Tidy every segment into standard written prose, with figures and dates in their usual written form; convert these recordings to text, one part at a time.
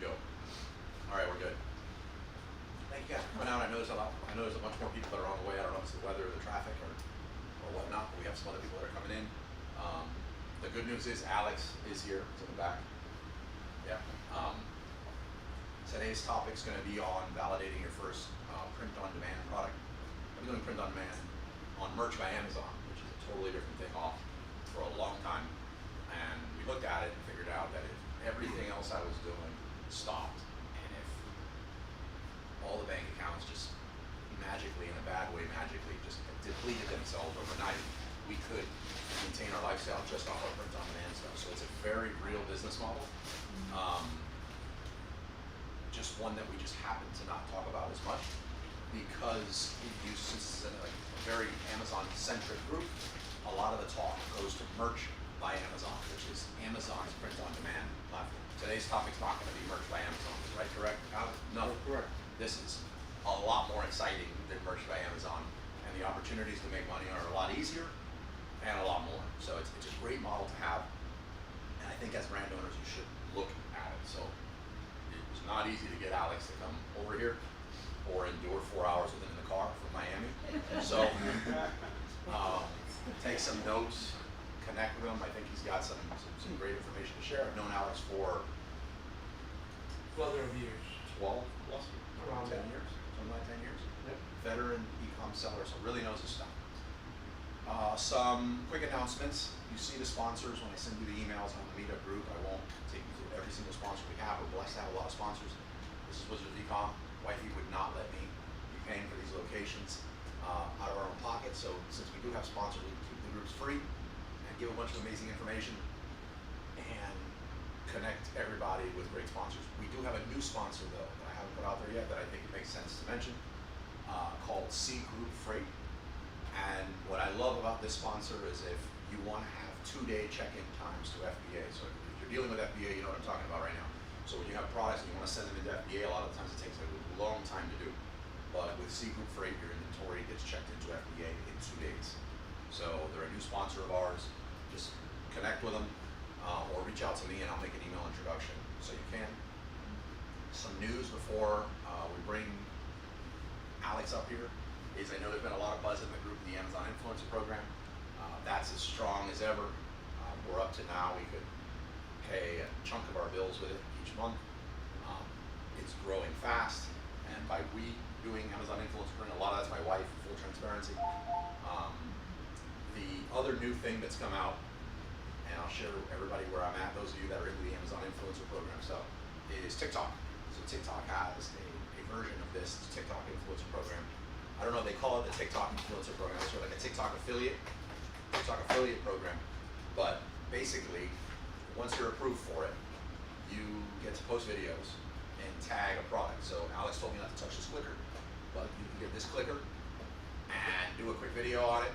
go. All right, we're good. Thank you guys for coming out. I know there's a bunch more people that are on the way. I don't know if it's the weather or the traffic or whatnot, but we have some other people that are coming in. The good news is Alex is here. It's in the back. Yeah. Today's topic is going to be on validating your first print-on-demand product. I've been doing print-on-demand on merch by Amazon, which is a totally different thing off for a long time. And we looked at it and figured out that if everything else I was doing stopped, and if all the bank accounts just magically, in a bad way, magically just depleted themselves overnight, we could maintain our lifestyle just off our print-on-demand stuff. So it's a very real business model. Just one that we just happen to not talk about as much because it uses a very Amazon-centric group. A lot of the talk goes to merch by Amazon, which is Amazon's print-on-demand platform. Today's topic's not going to be merch by Amazon, right? Correct? No, correct. This is a lot more exciting than merch by Amazon, and the opportunities to make money are a lot easier and a lot more. So it's a great model to have, and I think as brand owners you should look at it. So it was not easy to get Alex to come over here or endure 4 hours with him in the car from Miami. So take some notes, connect with him. I think he's got some great information to share. I've known Alex for 12 years. 12 plus? Around 10 years? Something like 10 years? Yep. Veteran Ecom seller, so really knows his stuff. Some quick announcements. You see the sponsors when I send you the emails on the Meetup group. I won't take you through every single sponsor we have. We're blessed to have a lot of sponsors. This is Wizards of Ecom. Wifey would not let me be paying for these locations out of our own pocket. So since we do have sponsors, we can keep the groups free and give a bunch of amazing information and connect everybody with great sponsors. We do have a new sponsor though that I haven't put out there yet that I think it makes sense to mention, called C Group Freight. And what I love about this sponsor is if you want to have 2-day check-in times to FBA. So if you're dealing with FBA, you know what I'm talking about right now. So when you have products and you want to send them into FBA, a lot of times it takes a long time to do. But with C Group Freight, your inventory gets checked into FBA in 2 days. So they're a new sponsor of ours. Just connect with them or reach out to me and I'll make an email introduction so you can. Some news before we bring Alex up here is I know there's been a lot of buzz in the group of the Amazon Influencer Program. That's as strong as ever. We're up to now, we could pay a chunk of our bills with it each month. It's growing fast, and by we doing Amazon Influencer Program, a lot of that's my wife, full transparency. The other new thing that's come out, and I'll share everybody where I'm at, those of you that are into the Amazon Influencer Program stuff, is TikTok. So TikTok has a version of this TikTok Influencer Program. I don't know if they call it the TikTok Influencer Program, it's sort of like a TikTok affiliate program, but basically, once you're approved for it, you get to post videos and tag a product. So Alex told me not to touch this clicker, but you can get this clicker and do a quick video on it,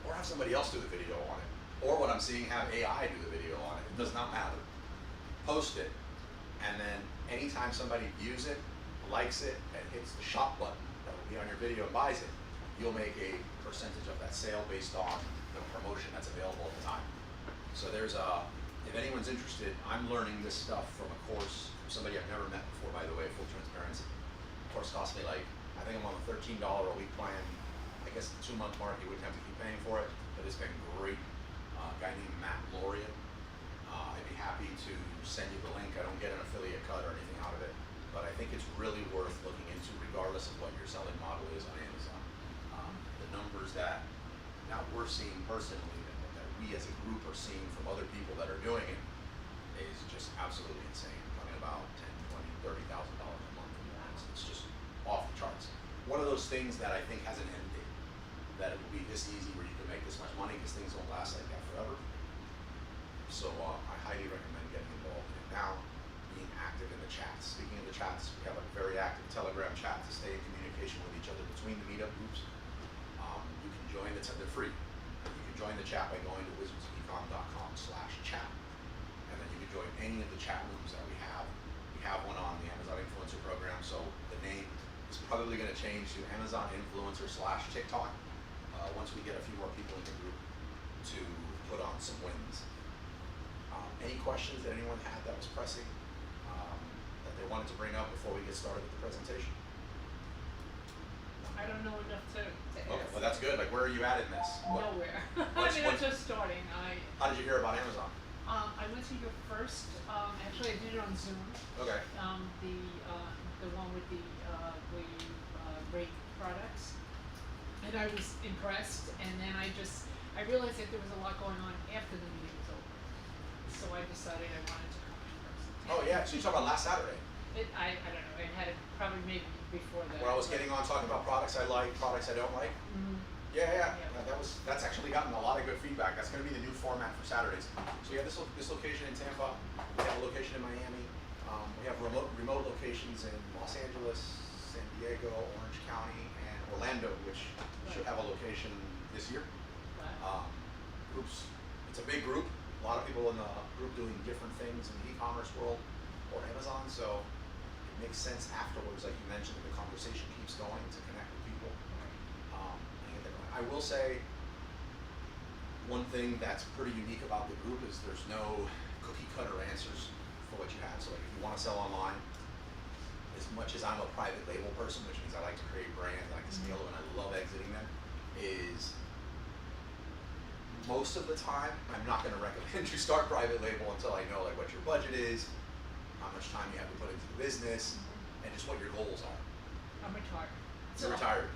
or have somebody else do the video on it, or what I'm seeing, have AI do the video on it. It does not matter. Post it, and then anytime somebody views it, likes it, and hits the shop button that will be on your video and buys it, you'll make a percentage of that sale based on the promotion that's available at the time. So there's if anyone's interested, I'm learning this stuff from a course from somebody I've never met before, by the way, full transparency. The course cost me I think I'm on a $13 a week plan. I guess the 2-month mark, you wouldn't have to keep paying for it, but it's been great. A guy named Matt Laureate. I'd be happy to send you the link. I don't get an affiliate cut or anything out of it, but I think it's really worth looking into regardless of what your selling model is on Amazon. The numbers that not we're seeing personally, that we as a group are seeing from other people that are doing it is just absolutely insane. I'm talking about $10, $20, $30,000 a month or more. It's just off the charts. One of those things that I think has an end date, that it will be this easy where you can make this much money because things don't last like that forever. So I highly recommend getting involved in it now, being active in the chats. Speaking of the chats, we have a very active Telegram chat to stay in communication with each other between the Meetup groups. You can join they're free. You can join the chat by going to wizardsofecom.com/chat. And then you can join any of the chat rooms that we have. We have one on the Amazon Influencer Program, so the name is probably going to change to Amazon Influencer/TikTok once we get a few more people in the group to put on some wins. Any questions that anyone had that was pressing? they wanted to bring up before we get started with the presentation? I don't know enough to Okay, ask. well that's good. Like, where are you at in this? Nowhere. I what's- mean, I'm just starting. How did you hear about Amazon? I went to your first, actually I did it on Zoom. Okay. The one with the rate products. And I was impressed, and then I realized that there was a lot going on after the meeting was over. So I decided I wanted to come in person. Oh yeah, so you talking about last Saturday? I don't know, I had it probably maybe before that. Where I was getting on talking about products I like, products I don't like. Mhm. Yeah. That's actually gotten a lot of good feedback. That's going to be the new format for Saturdays. So you have this location in Tampa. We have a location in Miami. We have remote locations in Los Angeles, San Diego, Orange County, and Orlando, which should have a location this year. Wow. Groups. It's a big group. A lot of people in the group doing different things in the e-commerce world or Amazon. So it makes sense afterwards, like you mentioned, that the conversation keeps going to connect with people. I will say one thing that's pretty unique about the group is there's no cookie cutter answers for what you have. So like if you want to sell online, as much as I'm a private label person, which means I like to create brands, I like to scale them, and I love exiting them, is most of the time I'm not going to recommend you start private label until I know like what your budget is, how much time you have to put into the business, and just what your goals are. I'm retired. You're retired.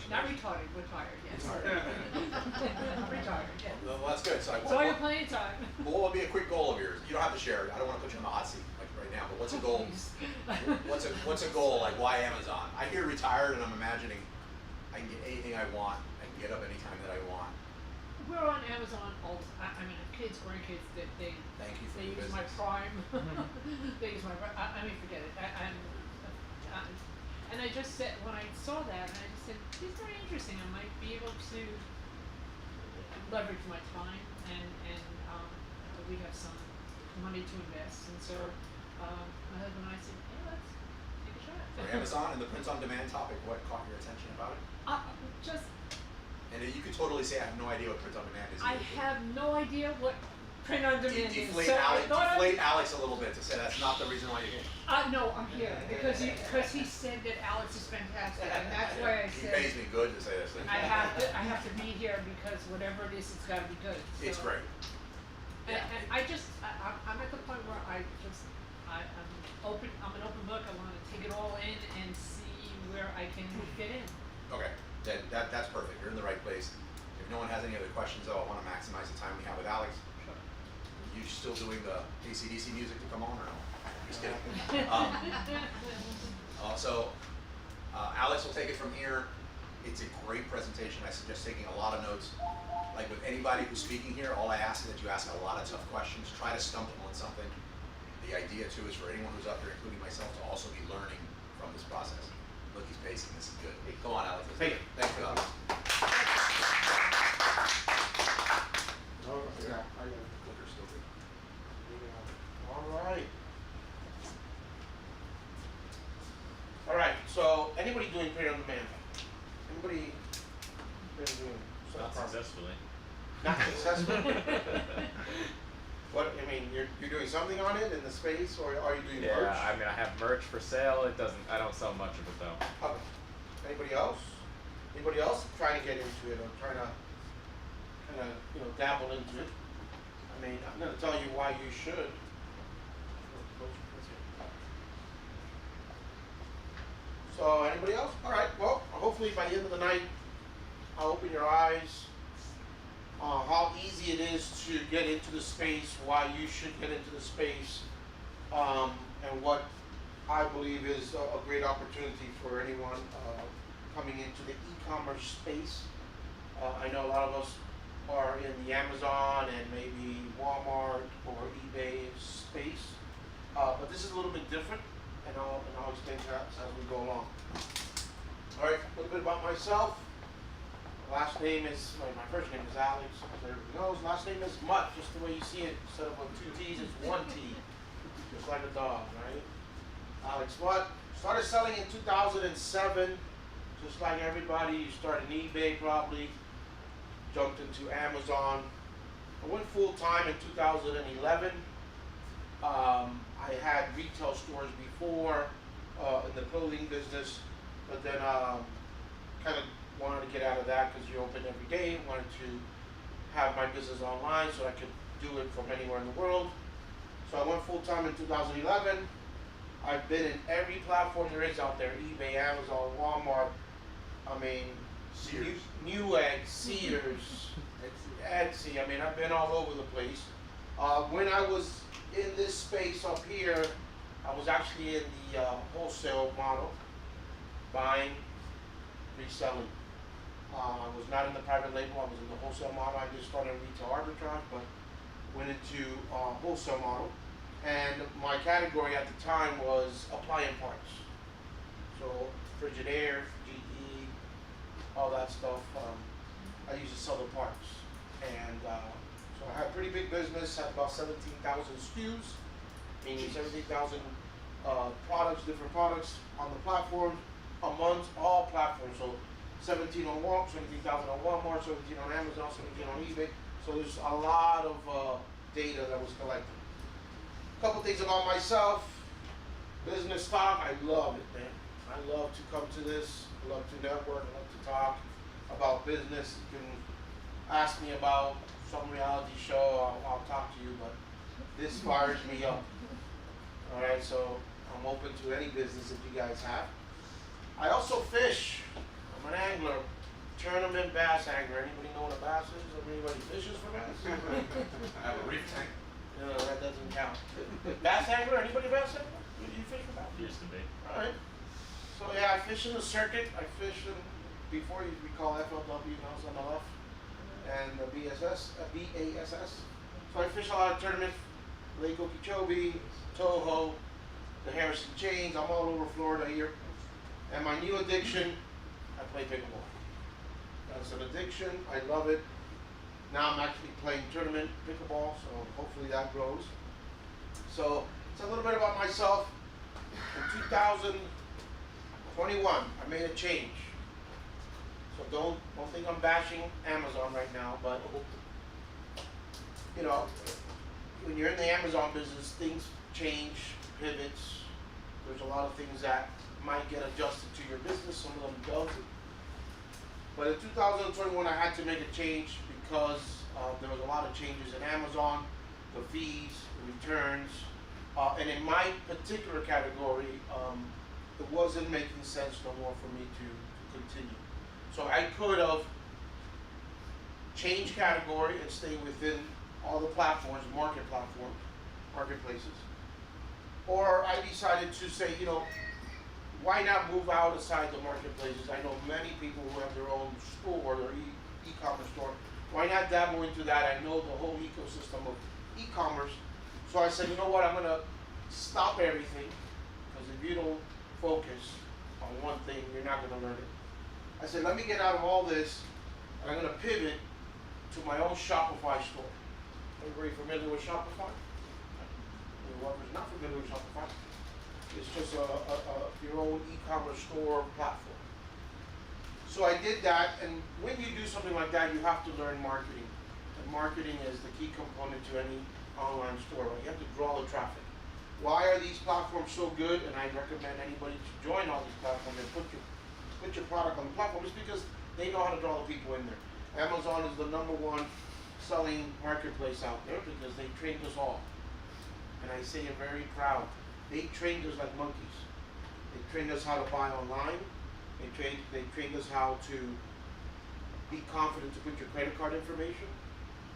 Not retarded, retired, yes. Retired. I'm retired, yes. Well, that's good. So, So I have plenty of time. what would be a quick goal of yours? You don't have to share it. I don't want to put you on the hot seat like right now. But what's a goal? What's a goal? Like why Amazon? I hear retired, and I'm imagining I can get anything I want. I can get up anytime that I want. We're on Amazon all the time. I mean, kids, grandkids, they Thank you for they the use business. my Prime. They use my Prime. I mean, forget it. And I just said, when I saw that, and I just said, it's very interesting. I might be able to leverage my time, and we have some money to invest. And so my husband and I said, yeah, let's take a shot. For Amazon and the print on demand topic, what caught your attention about it? Just, And you could totally say I have no idea what print on demand is. I have no idea what print on demand is. Deflate, So I thought Alex a little bit to say that's not the reason why you're here. No, I'm here because he said that Alex is fantastic, and that's why I He said pays me good to say this thing. I have to be here because whatever it is, it's got to be good. It's So- great. And I'm at the point where I'm open. I'm an open book. I want to take it all in and see where I can fit in. Okay, that's perfect. You're in the right place. If no one has any other questions, though, I want to maximize the time we have with Alex. Sure. You still doing the AC/DC music to come on or no? Just kidding. Alex will take it from here. It's a great presentation. I suggest taking a lot of notes. Like with anybody who's speaking here, all I ask is that you ask a lot of tough questions. Try to stump them on something. The idea too is for anyone who's up here, including myself, to also be learning from this process. Look, he's pacing. This is good. Hey, go on, Alex. Hey. Thanks for that. Clicker's still good. All right. So, anybody doing print on demand? Anybody been doing so Not far? successfully. Not successful. What? I mean, you're doing something on it in the space, or are you doing Yeah, merch? I mean, I have merch for sale. I don't sell much of it though. Okay. Anybody else? Anybody else trying to get into it or trying to kind of dabble into it? I mean, I'm going to tell you why you should. So anybody else? All right. Well, hopefully by the end of the night, I'll open your eyes. How easy it is to get into the space, why you should get into the space, and what I believe is a great opportunity for anyone coming into the e-commerce space. I know a lot of us are in the Amazon and maybe Walmart or eBay space, but this is a little bit different, and I'll explain that as we go along. All right, a little bit about myself. Last name is, my first name is Alex, as everybody knows. Last name is Mut, just the way you see it. Instead of 2 T's, it's 1 T. Just like a dog, right? Alex Mut. Started selling in 2007. Just like everybody, you started in eBay probably. Jumped into Amazon. I went full time in 2011. I had retail stores before in the clothing business, but then kind of wanted to get out of that because you're open every day. Wanted to have my business online so I could do it from anywhere in the world. So I went full time in 2011. I've been in every platform there is out there: eBay, Amazon, Walmart. I mean, Sears. Newegg, Sears, Etsy. I mean, I've been all over the place. When I was in this space up here, I was actually in the wholesale model, buying, reselling. I was not in the private label. I was in the wholesale model. I just started retail arbitrage, but went into wholesale model. And my category at the time was appliance parts. So Frigidaire, GE, all that stuff. I used to sell the parts. And so I had a pretty big business, had about 17,000 SKUs, meaning 17,000 products, different products on the platform, amongst all platforms. So 17 on Walmart, 17,000 on Walmart, 17 on Amazon, 17 on eBay. So there's a lot of data that was collected. A couple things about myself. Business talk, I love it, man. I love to come to this. I love to network. I love to talk about business. You can ask me about some reality show, I'll talk to you, but this fires me up. All right, so I'm open to any business that you guys have. I also fish. I'm an angler, tournament bass angler. Anybody know what a bass is? Or anybody fishes for bass? I have a reef tank. No, that doesn't count. Bass angler? Anybody bass angler? You fish for bass? Used to be. All right. So yeah, I fish in the circuit. I fish in, before we call FLW, now it's on the left, and the BASS. So I fish a lot of tournaments, Lake Okeechobee, Toho, the Harrison Chains. I'm all over Florida here. And my new addiction, I play pickleball. That's an addiction. I love it. Now I'm actually playing tournament pickleball, so hopefully that grows. So it's a little bit about myself. In 2021, I made a change. So don't think I'm bashing Amazon right now, but you know, when you're in the Amazon business, things change, pivots. There's a lot of things that might get adjusted to your business. Some of them doesn't. But in 2021, I had to make a change because there was a lot of changes in Amazon, the fees, the returns, and in my particular category, it wasn't making sense no more for me to continue. So I could have changed category and stay within all the platforms, marketplaces. Or I decided to say, you know, why not move outside the marketplaces? I know many people who have their own store or e-commerce store. Why not dabble into that? I know the whole ecosystem of e-commerce. So I said, you know what, I'm gonna stop everything, because if you don't focus on one thing, you're not gonna learn it. I said, let me get out of all this, and I'm gonna pivot to my own Shopify store. Everybody familiar with Shopify? Whoever's not familiar with Shopify, it's just your own e-commerce store platform. So I did that, and when you do something like that, you have to learn marketing. And marketing is the key component to any online store. Right? You have to draw the traffic. Why are these platforms so good? And I recommend anybody to join all these platforms and put your product on the platform. It's because they know how to draw the people in there. Amazon is the #1 selling marketplace out there because they trained us all. And I say it very proud. They trained us like monkeys. They trained us how to buy online. They trained us how to be confident to put your credit card information.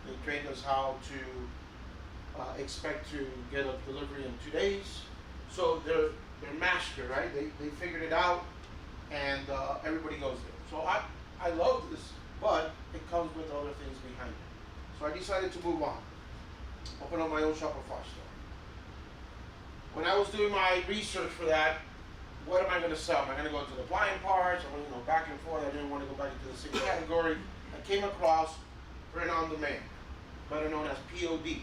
They trained us how to expect to get a delivery in 2 days. So they're master, right? They figured it out, and everybody goes there. So I love this, but it comes with other things behind it. So I decided to move on. Open up my own Shopify store. When I was doing my research for that, what am I going to sell? Am I going to go into the appliance parts? I'm going to go back and forth. I didn't want to go back into the same category. I came across print on demand, better known as POD. Okay,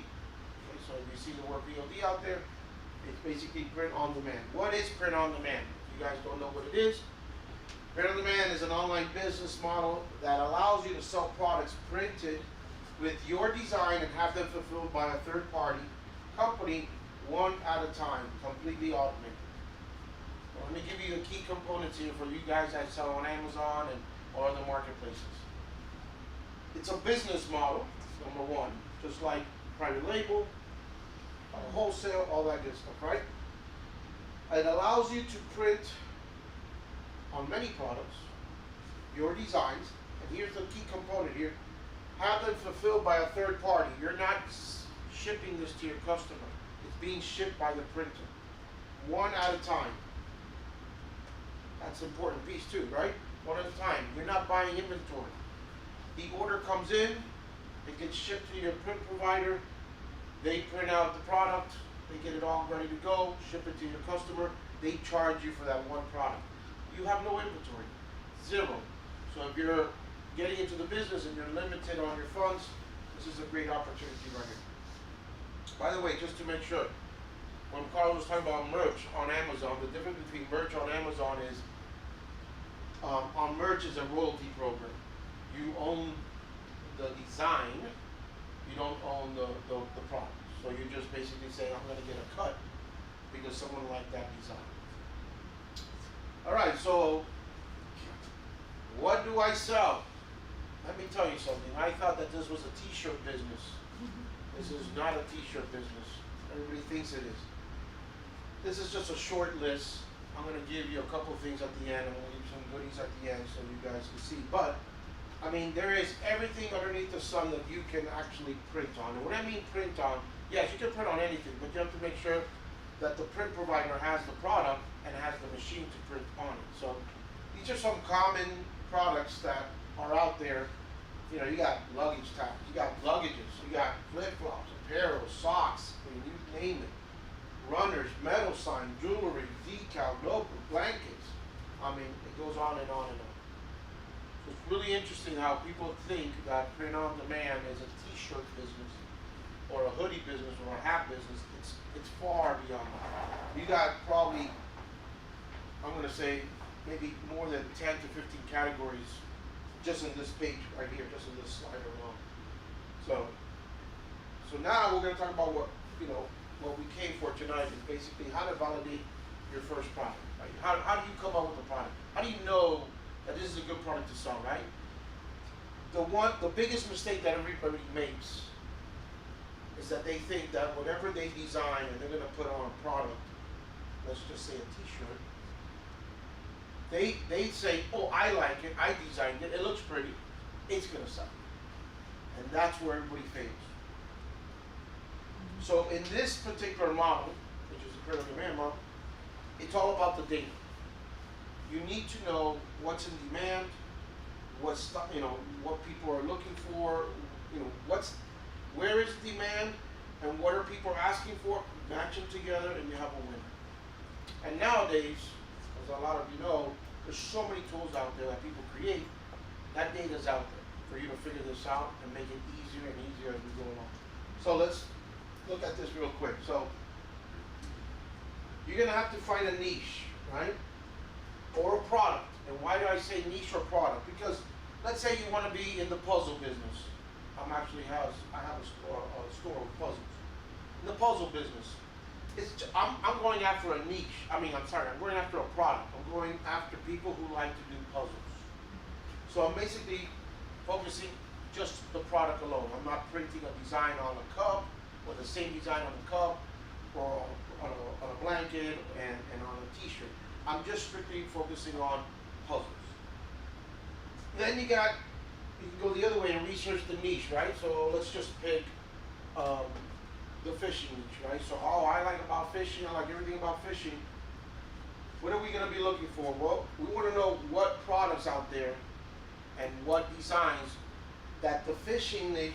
so if you see the word POD out there, it's basically print on demand. What is print on demand? If you guys don't know what it is, print on demand is an online business model that allows you to sell products printed with your design and have them fulfilled by a third party company one at a time, completely automated. Let me give you the key components here for you guys that sell on Amazon and or other marketplaces. It's a business model, number one, just like private label, wholesale, all that good stuff, right? It allows you to print on many products your designs, and here's the key component here, have them fulfilled by a third party. You're not shipping this to your customer. It's being shipped by the printer, one at a time. That's an important piece too, right? One at a time. You're not buying inventory. The order comes in, it gets shipped to your print provider, they print out the product, they get it all ready to go, ship it to your customer, they charge you for that one product. You have no inventory, zero. So if you're getting into the business and you're limited on your funds, this is a great opportunity right here. By the way, just to make sure, when Carlos was talking about merch on Amazon, the difference between merch on Amazon is, on merch is a royalty program. You own the design, you don't own the product. So you just basically say, I'm going to get a cut because someone liked that design. All right, so what do I sell? Let me tell you something. I thought that this was a t-shirt business. This is not a t-shirt business. Everybody thinks it is. This is just a short list. I'm going to give you a couple of things at the end. I'm going to give you some goodies at the end so you guys can see. But, I mean, there is everything underneath the sun that you can actually print on. And when I mean print on, yes, you can print on anything, but you have to make sure that the print provider has the product and has the machine to print on it. So these are some common products that are out there. You know, you got luggage tags, you got luggages, you got flip-flops, apparel, socks, I mean, you name it. Runners, metal sign, jewelry, decal, notebook, blankets. I mean, it goes on and on and on. So it's really interesting how people think that print on demand is a t-shirt business or a hoodie business or a hat business. It's far beyond that. You got probably, I'm going to say, maybe more than 10 to 15 categories just in this page right here, just in this slide alone. So now we're going to talk about what we came for tonight is basically how to validate your first product. Right? How do you come up with a product? How do you know that this is a good product to sell, right? The biggest mistake that everybody makes is that they think that whatever they design and they're going to put on a product, let's just say a t-shirt, they say, oh, I like it, I designed it, it looks pretty, it's going to sell. And that's where everybody fails. So in this particular model, which is the print on demand model, it's all about the data. You need to know what's in demand, what people are looking for, where is demand and what are people asking for, match them together and you have a winner. And nowadays, as a lot of you know, there's so many tools out there that people create, that data's out there for you to figure this out and make it easier and easier as we go along. So let's look at this real quick. So you're going to have to find a niche, right? Or a product. And why do I say niche or product? Because let's say you want to be in the puzzle business. I have a store of puzzles. In the puzzle business, I'm going after a niche. I'm going after a product. I'm going after people who like to do puzzles. So I'm basically focusing just the product alone. I'm not printing a design on a cup or the same design on a cup or on a blanket and on a t-shirt. I'm just strictly focusing on puzzles. Then you can go the other way and research the niche, right? So let's just pick the fishing niche, right? So I like about fishing, I like everything about fishing. What are we going to be looking for? Well, we want to know what products out there and what designs that the fishing niche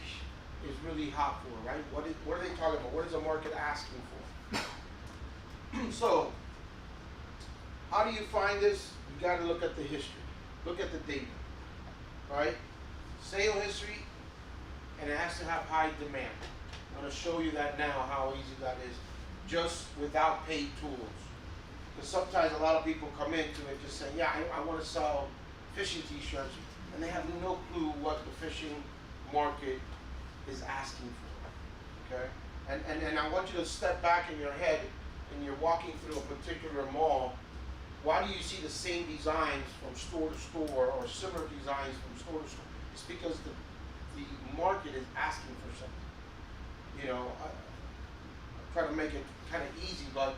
is really hot for, right? What are they talking about? What is the market asking for? So, how do you find this? You got to look at the history. Look at the data, right? Sale history, and it has to have high demand. I'm going to show you that now, how easy that is, just without paid tools. Because sometimes a lot of people come into it just saying, yeah, I want to sell fishing t-shirts, and they have no clue what the fishing market is asking for, okay? And I want you to step back in your head and you're walking through a particular mall. Why do you see the same designs from store to store or similar designs from store to store? It's because the market is asking for something. You know, I try to make it kind of easy, but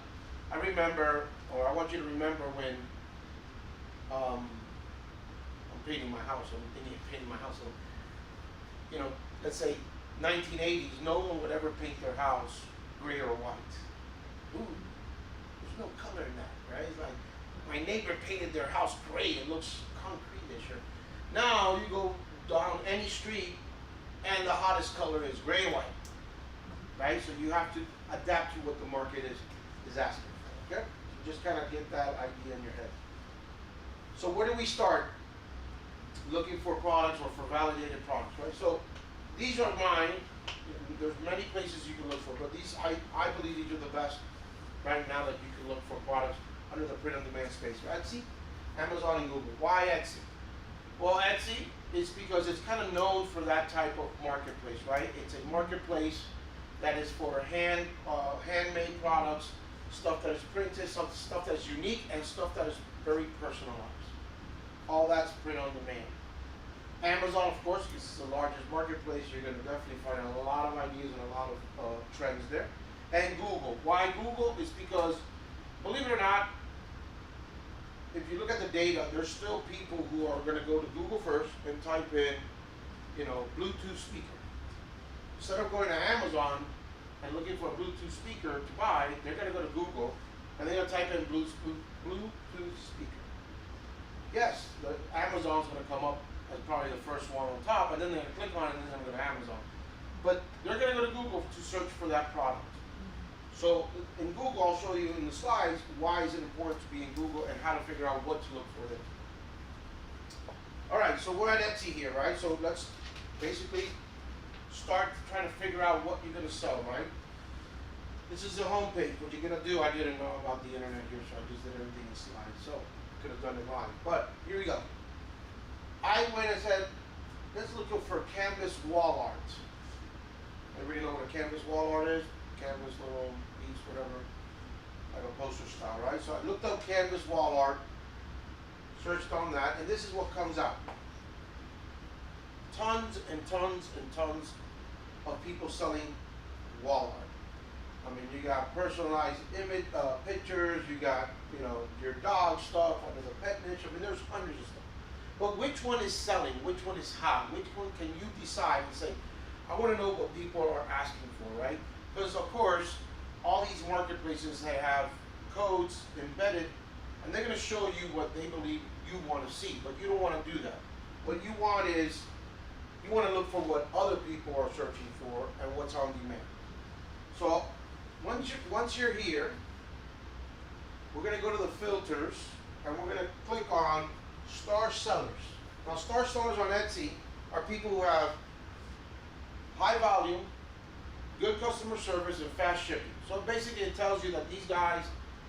I remember, or I want you to remember when I'm painting my house, I'm thinking of painting my house. So, you know, let's say 1980s, no one would ever paint their house gray or white. Ooh, there's no color in that, right? It's like, my neighbor painted their house gray, it looks concrete-ish. Now you go down any street and the hottest color is gray and white, right? So you have to adapt to what the market is asking for, okay? So just kind of get that idea in your head. So where do we start? Looking for products or for validated products, right? So these are mine. There's many places you can look for, but these, I believe these are the best right now that you can look for products under the print-on-demand space. Etsy, Amazon, and Google. Why Etsy? Well, Etsy is because it's kind of known for that type of marketplace, right? It's a marketplace that is for handmade products, stuff that is printed, stuff that's unique, and stuff that is very personalized. All that's print on demand. Amazon, of course, because it's the largest marketplace, you're going to definitely find a lot of ideas and a lot of trends there. And Google. Why Google? Is because, believe it or not, if you look at the data, there's still people who are going to go to Google first and type in, you know, Bluetooth speaker. Instead of going to Amazon and looking for a Bluetooth speaker to buy, they're going to go to Google and they're going to type in Bluetooth speaker. Yes, Amazon's going to come up as probably the first one on top, and then they're going to click on it and then they're going to go to Amazon. But they're going to go to Google to search for that product. So in Google, I'll show you in the slides why is it important to be in Google and how to figure out what to look for there. All right, so we're at Etsy here, right? So let's basically start trying to figure out what you're going to sell, right? This is the home page. What you're going to do, I didn't know about the internet here, so I just did everything in slides. So could have done it live, but here we go. I went and said, let's look for canvas wall art. Everybody know what a canvas wall art is? Canvas, little piece, whatever, like a poster style, right? So I looked up canvas wall art, searched on that, and this is what comes out. Tons and tons and tons of people selling wall art. I mean, you got personalized image, pictures, you got, you know, your dog stuff under the pet niche. I mean, there's hundreds of stuff. But which one is selling? Which one is hot? Which one can you decide and say, I want to know what people are asking for, right? Because, of course, all these marketplaces, they have codes embedded, and they're going to show you what they believe you want to see, but you don't want to do that. What you want is, you want to look for what other people are searching for and what's on demand. So, once you're here, we're going to go to the filters, and we're going to click on star sellers. Now, star sellers on Etsy are people who have high volume, good customer service, and fast shipping. So basically it tells you that these guys,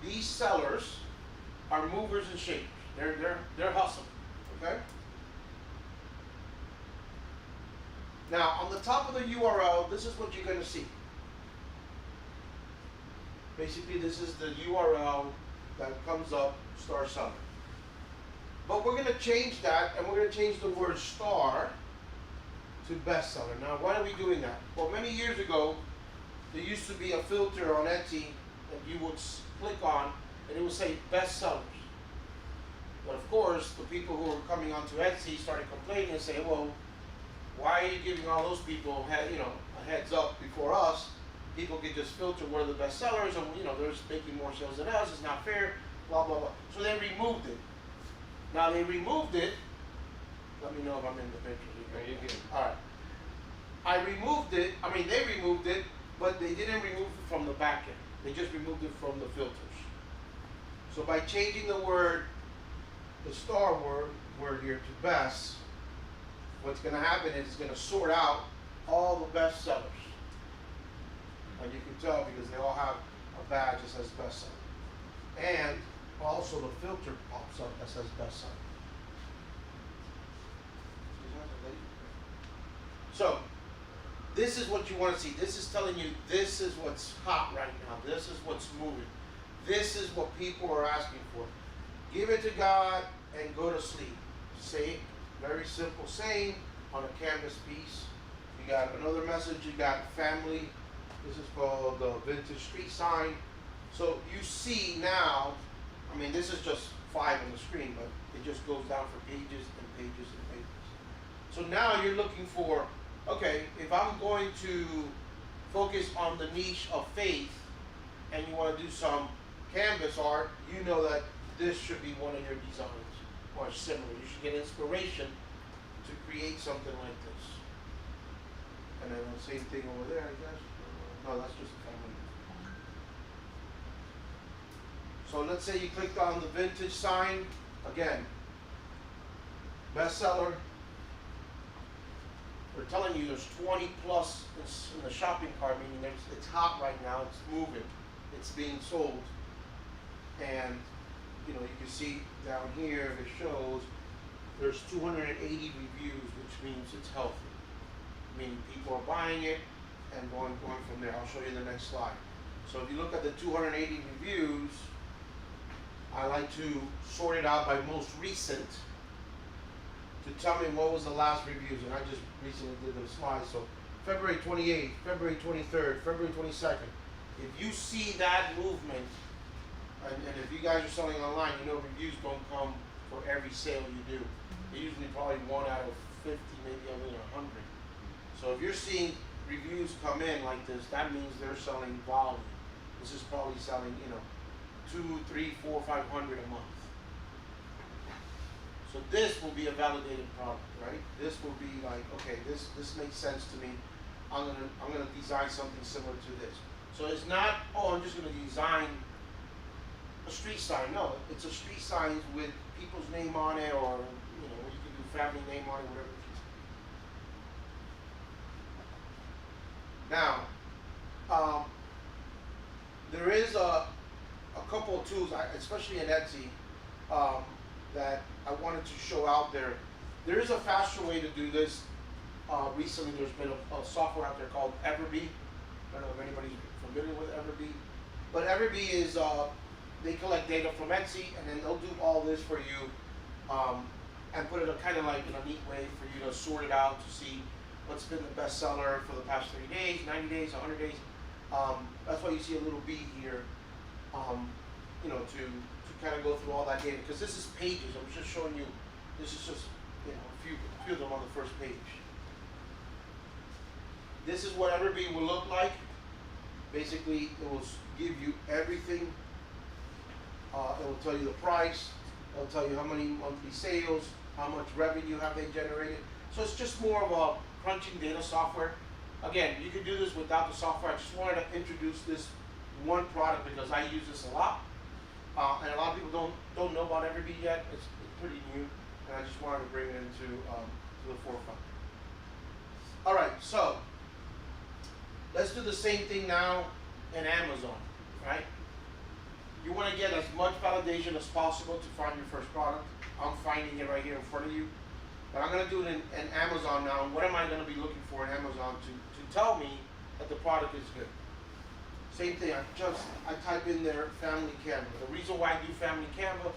these sellers, are movers and shakers. They're hustling, okay? Now, on the top of the URL, this is what you're going to see. Basically, this is the URL that comes up, star seller. But we're going to change that, and we're going to change the word star to bestseller. Now, why are we doing that? Well, many years ago, there used to be a filter on Etsy that you would click on, and it would say bestsellers. But of course, the people who were coming onto Etsy started complaining and saying, well, why are you giving all those people, a heads up before us? People can just filter what are the best sellers, and they're just making more sales than us. It's not fair. Blah blah blah. So they removed it. Now they removed it. Let me know if I'm in the picture. All right. They removed it, but they didn't remove it from the back end. They just removed it from the filters. So by changing the word, the star word here to best, what's going to happen is it's going to sort out all the best sellers. And you can tell because they all have a badge that says bestseller. And also the filter pops up that says bestseller. So, This is what you want to see. This is telling you this is what's hot right now. This is what's moving. This is what people are asking for. Give it to God and go to sleep. Say, very simple saying on a canvas piece. You got another message. You got family. This is called the vintage street sign. So you see now, I mean, this is just 5 on the screen, but it just goes down for pages and pages and pages. So now you're looking for, okay, if I'm going to focus on the niche of faith and you want to do some canvas art, you know that this should be one of your designs or similar. You should get inspiration to create something like this. And then the same thing over there, I guess. No, that's just a family. So let's say you clicked on the vintage sign. Again, bestseller. We're telling you there's 20 plus in the shopping cart, meaning it's hot right now, it's moving, it's being sold. And you know, you can see down here it shows there's 280 reviews, which means it's healthy. Meaning people are buying it and going from there. I'll show you the next slide. So if you look at the 280 reviews, I like to sort it out by most recent to tell me what was the last reviews, and I just recently did those slides. So February 28th, February 23rd, February 22nd. If you see that movement, and if you guys are selling online, you know reviews don't come for every sale you do. They're usually probably 1 out of 50, maybe only 100. So if you're seeing reviews come in like this, that means they're selling volume. This is probably selling, you know, 2, 3, 4, 500 a month. So this will be a validated product, right? This will be like, okay, this makes sense to me. I'm gonna design something similar to this. So it's not, oh, I'm just gonna design a street sign. No, it's a street sign with people's name on it, or you know, you can do family name on it, whatever it is. Now, there is a couple of tools, especially in Etsy, that I wanted to show out there. There is a faster way to do this. Recently, there's been a software out there called Everbee. I don't know if anybody's familiar with Everbee, but Everbee is they collect data from Etsy, and then they'll do all this for you, and put it kind of like in a neat way for you to sort it out to see what's been the best seller for the past 30 days, 90 days, 100 days. That's why you see a little B here, you know, to kind of go through all that data, because this is pages. I'm just showing you. This is just, you know, a few of them on the first page. This is what Everbee will look like. Basically, it will give you everything. It will tell you the price. It will tell you how many monthly sales, how much revenue have they generated. So it's just more of a crunching data software. Again, you can do this without the software. I just wanted to introduce this one product because I use this a lot. And a lot of people don't know about Everbee yet. It's pretty new, and I just wanted to bring it into to the forefront. All right, so let's do the same thing now in Amazon, right? You want to get as much validation as possible to find your first product. I'm finding it right here in front of you, but I'm going to do it in Amazon now. And what am I going to be looking for in Amazon to tell me that the product is good? Same thing, I type in there family Canva. The reason why I do family Canva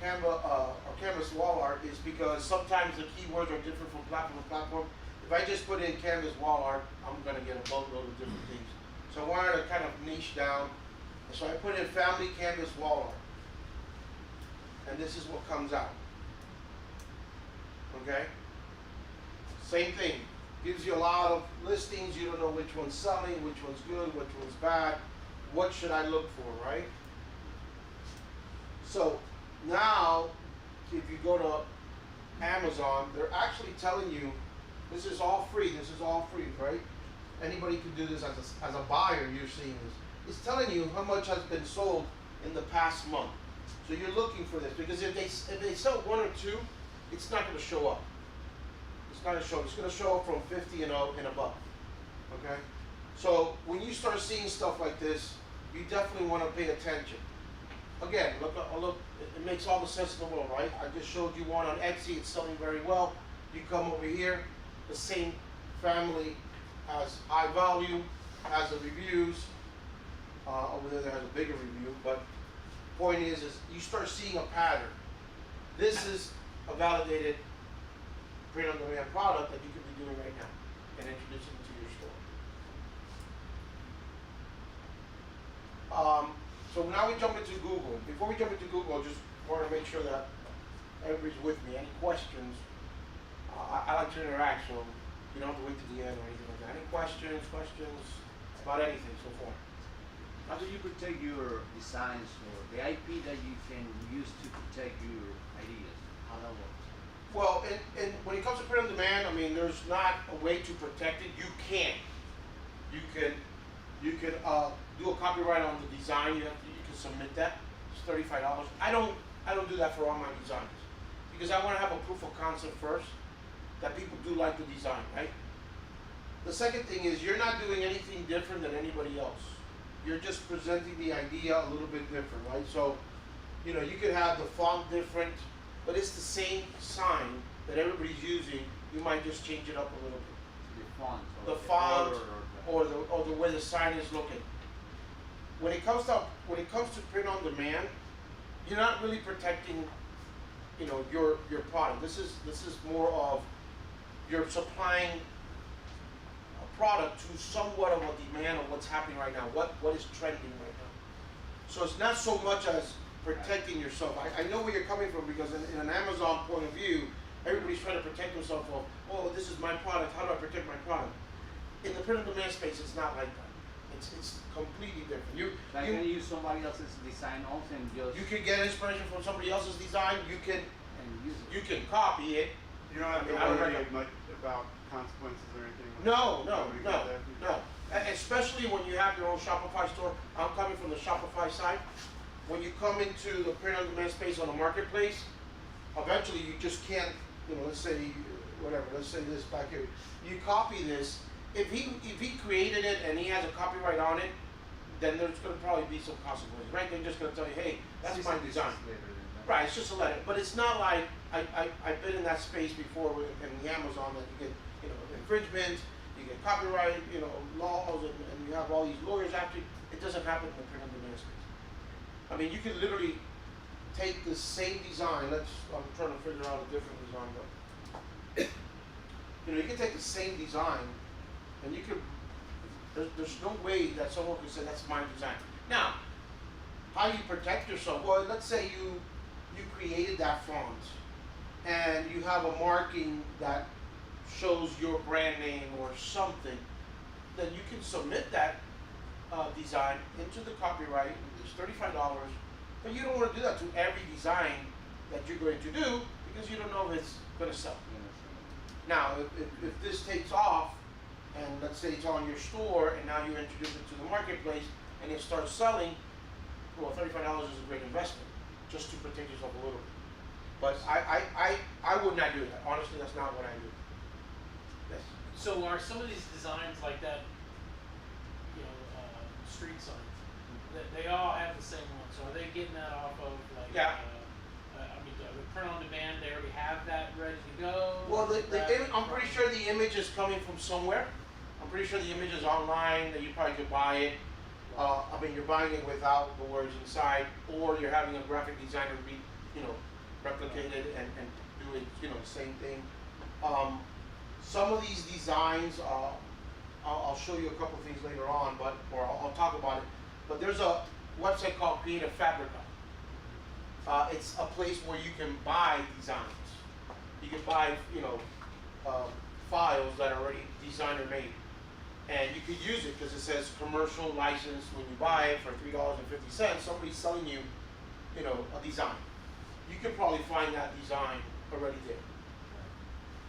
or canvas wall art is because sometimes the keywords are different from platform to platform. If I just put in canvas wall art, I'm gonna get a boatload of different things. So I wanted to kind of niche down. So I put in family canvas wall art. And this is what comes out. Okay? Same thing. Gives you a lot of listings. You don't know which one's selling, which one's good, which one's bad. What should I look for, right? So now, if you go to Amazon, they're actually telling you this is all free. This is all free, right? Anybody can do this as a buyer. You're seeing this. It's telling you how much has been sold in the past month. So you're looking for this because if they sell 1 or 2, it's not going to show up. It's not going to show. It's going to show up from 50 and above. Okay. So when you start seeing stuff like this, you definitely want to pay attention. Again, look. It makes all the sense in the world, right? I just showed you one on Etsy. It's selling very well. You come over here, the same family has high volume, has the reviews. Over there has a bigger review, but point is you start seeing a pattern. This is a validated print-on-demand product that you could be doing right now and introducing it to your store. So now we jump into Google. Before we jump into Google, I just want to make sure that everybody's with me. Any questions? I like to interact, so you don't have to wait to the end or anything like that. Any questions about anything so far? How do you protect your designs or the IP that you can use to protect your ideas? How that works? Well, when it comes to print on demand, I mean, there's not a way to protect it. You can do a copyright on the design. You can submit that. It's $35. I don't do that for all my designs because I want to have a proof of concept first that people do like the design, right? The second thing is you're not doing anything different than anybody else. You're just presenting the idea a little bit different, right? So, you know, you could have the font different, but it's the same sign that everybody's using. You might just change it up a little bit. The The font font or the way the sign is looking. When it comes to print on demand, you're not really protecting, you know, your product. This is more of you're supplying product to somewhat of a demand of what's happening right now, what is trending right now. So it's not so much as protecting yourself. I know where you're coming from because in an Amazon point of view, everybody's trying to protect themselves of, oh, this is my product, how do I protect my product? In the print on demand space, it's not like that. It's completely different. You can use somebody else's design also and just you can get inspiration from somebody else's design, you can use it. you can copy it. You don't have to I don't worry recommend- much about consequences or anything. No. Especially when you have your own Shopify store. I'm coming from the Shopify side. When you come into the print on demand space on the marketplace, eventually you just can't, you know, let's say this back here. You copy this. If he created it and he has a copyright on it, then there's going to probably be some consequences, right? They're just going to tell you, hey, that's my design. Right, it's just a letter. But it's not like I've been in that space before in the Amazon that you get, you know, infringement, you get copyright, you know, laws, and you have all these lawyers after you. It doesn't happen in the print on demand space. I mean, you can literally take the same design. I'm trying to figure out a different design, but you know, you can take the same design, and you could. There's no way that someone could say that's my design. Now, how you protect yourself? Well, let's say you created that font, and you have a marking that shows your brand name or something. Then you can submit that design into the copyright. It's $35, but you don't want to do that to every design that you're going to do because you don't know if it's going to sell. Now, if this takes off, and let's say it's on your store, and now you introduce it to the marketplace, and it starts selling, well, $35 is a great investment, just to protect yourself a little bit. But I would not do that. Honestly, that's not what I do. Yes. So are some of these designs like that, you know, street signs, they all have the same one, so are they getting that off of like, Yeah. I mean, the print on demand, they already have that ready to go? Well, I'm pretty sure the image is coming from somewhere. I'm pretty sure the image is online, that you probably could buy it. I mean, you're buying it without the words inside, or you're having a graphic designer replicate it and do it, you know, the same thing. Some of these designs, I'll show you a couple things later on, or I'll talk about it. But there's a website called Creative Fabrica. It's a place where you can buy designs. You can buy, you know, files that are already designer made. And you could use it because it says commercial license when you buy it for $3.50. Somebody's selling you, you know, a design. You could probably find that design already there.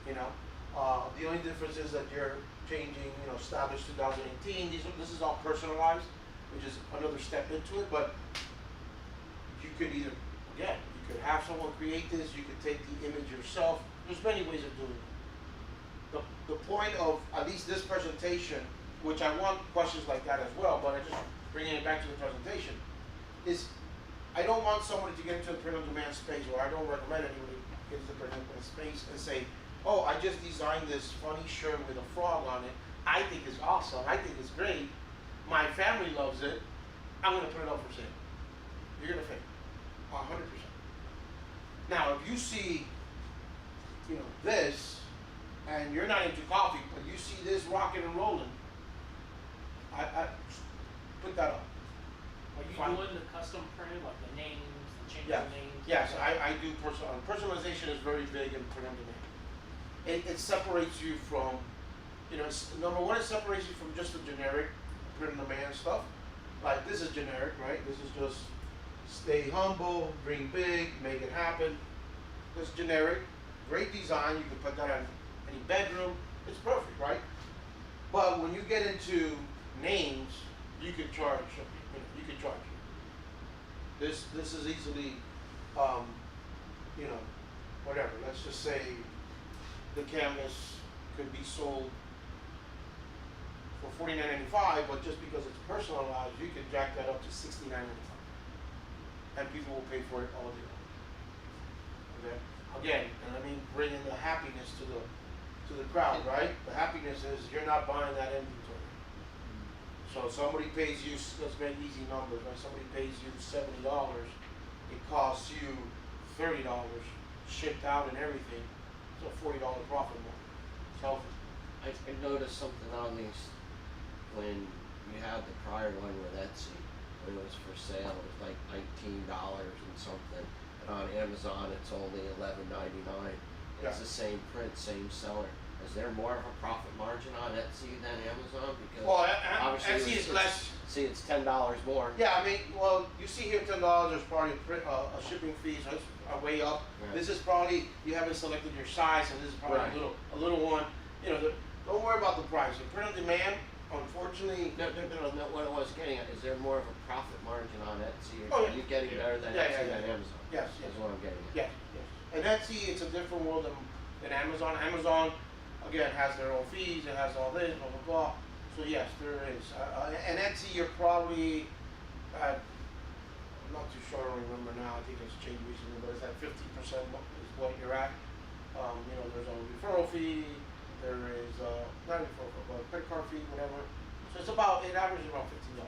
You know, the only difference is that you're changing, you know, established 2018. This is all personalized, which is another step into it. But you could either, again, you could have someone create this. You could take the image yourself. There's many ways of doing it. The point of at least this presentation, which I want questions like that as well, but I just bringing it back to the presentation, is I don't want somebody to get into the print on demand space, or I don't recommend anybody get into the print on demand space and say, oh, I just designed this funny shirt with a frog on it, I think is awesome, I think it's great, my family loves it, I'm gonna put it up for sale. You're gonna pay 100%. Now, if you see, this, and you're not into coffee, but you see this rocking and rolling, I put that up. Are you Fine. doing the custom print, like the names, the change Yeah. of names? Yes, I do personalization is very big in print on demand. It separates you from, number one, it separates you from just the generic print on demand stuff. Like this is generic, right? This is just stay humble, dream big, make it happen. This is generic, great design. You can put that in any bedroom. It's perfect, right? But when you get into names, you can charge. You can charge. This is easily, whatever. Let's just say the canvas could be sold for $49.95, but just because it's personalized, you can jack that up to $69.95, and people will pay for it all day long. Okay. Again, and I mean, bring in the happiness to the crowd, right? The happiness is you're not buying that inventory. So somebody pays you, let's make easy numbers, right? Somebody pays you $70, it costs you $30 shipped out and everything. It's a $40 profit margin. It's healthy. I noticed something on these when you had the prior one with Etsy, when it was for sale, it was like $19 and something, and on Amazon it's only $11.99. It's the same print, same seller. Is there more of a profit margin on Etsy than Amazon? Because Well, obviously Etsy is less. See, it's $10 more. Yeah, I mean, well, you see here $10. There's probably a shipping fee, so it's way up. Right. This is probably you haven't selected your size, so this is probably Right. a little one. Don't worry about the price. In print on demand, unfortunately, No, what I was getting at, is there more of a profit margin on Etsy? Or Oh, are yeah. you getting better than Yeah, Etsy yeah, than yeah. Amazon? Yes, yes. That's what I'm getting at. yes, yes. And Etsy, it's a different world than Amazon. Amazon, again, has their own fees. It has all this, blah blah blah. So yes, there is. And Etsy, you're probably at, I'm not too sure. I don't remember now. I think it's changed recently, but it's at 50% is what you're at. There's a referral fee. There is not a referral fee, but a credit card fee, whatever. So it averages about $15.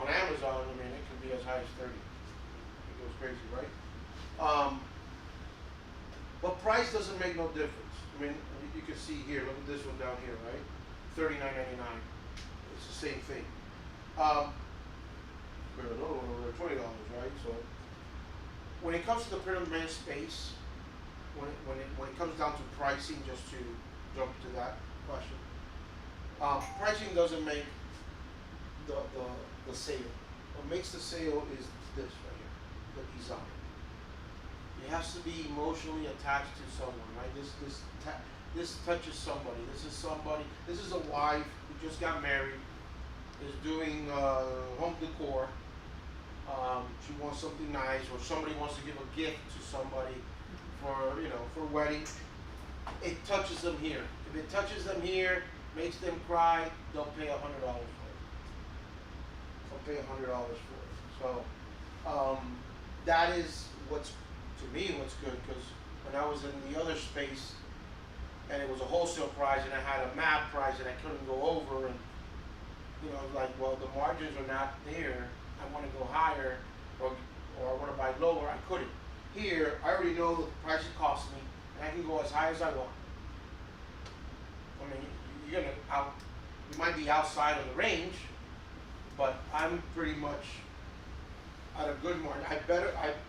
On Amazon, I mean, it can be as high as 30. It goes crazy, right? But price doesn't make no difference. I mean, you can see here. Look at this one down here, right? $39.99. It's the same thing. There's another one over there, $20, right? So when it comes to the print on demand space, when it comes down to pricing, just to jump to that question, pricing doesn't make the sale. What makes the sale is this right here, the design. It has to be emotionally attached to someone, right? This touches somebody. This is a wife who just got married, is doing home decor. She wants something nice, or somebody wants to give a gift to somebody for wedding. It touches them here. If it touches them here, makes them cry, they'll pay $100 for it. They'll pay $100 for it. So that is what's good, because when I was in the other space and it was a wholesale price and I had a MAP price and I couldn't go over, and like, well, the margins are not there, I want to go higher, or I want to buy lower, I couldn't. Here, I already know the price it costs me, and I can go as high as I want. I mean, you might be outside of the range, but I'm pretty much at a good margin.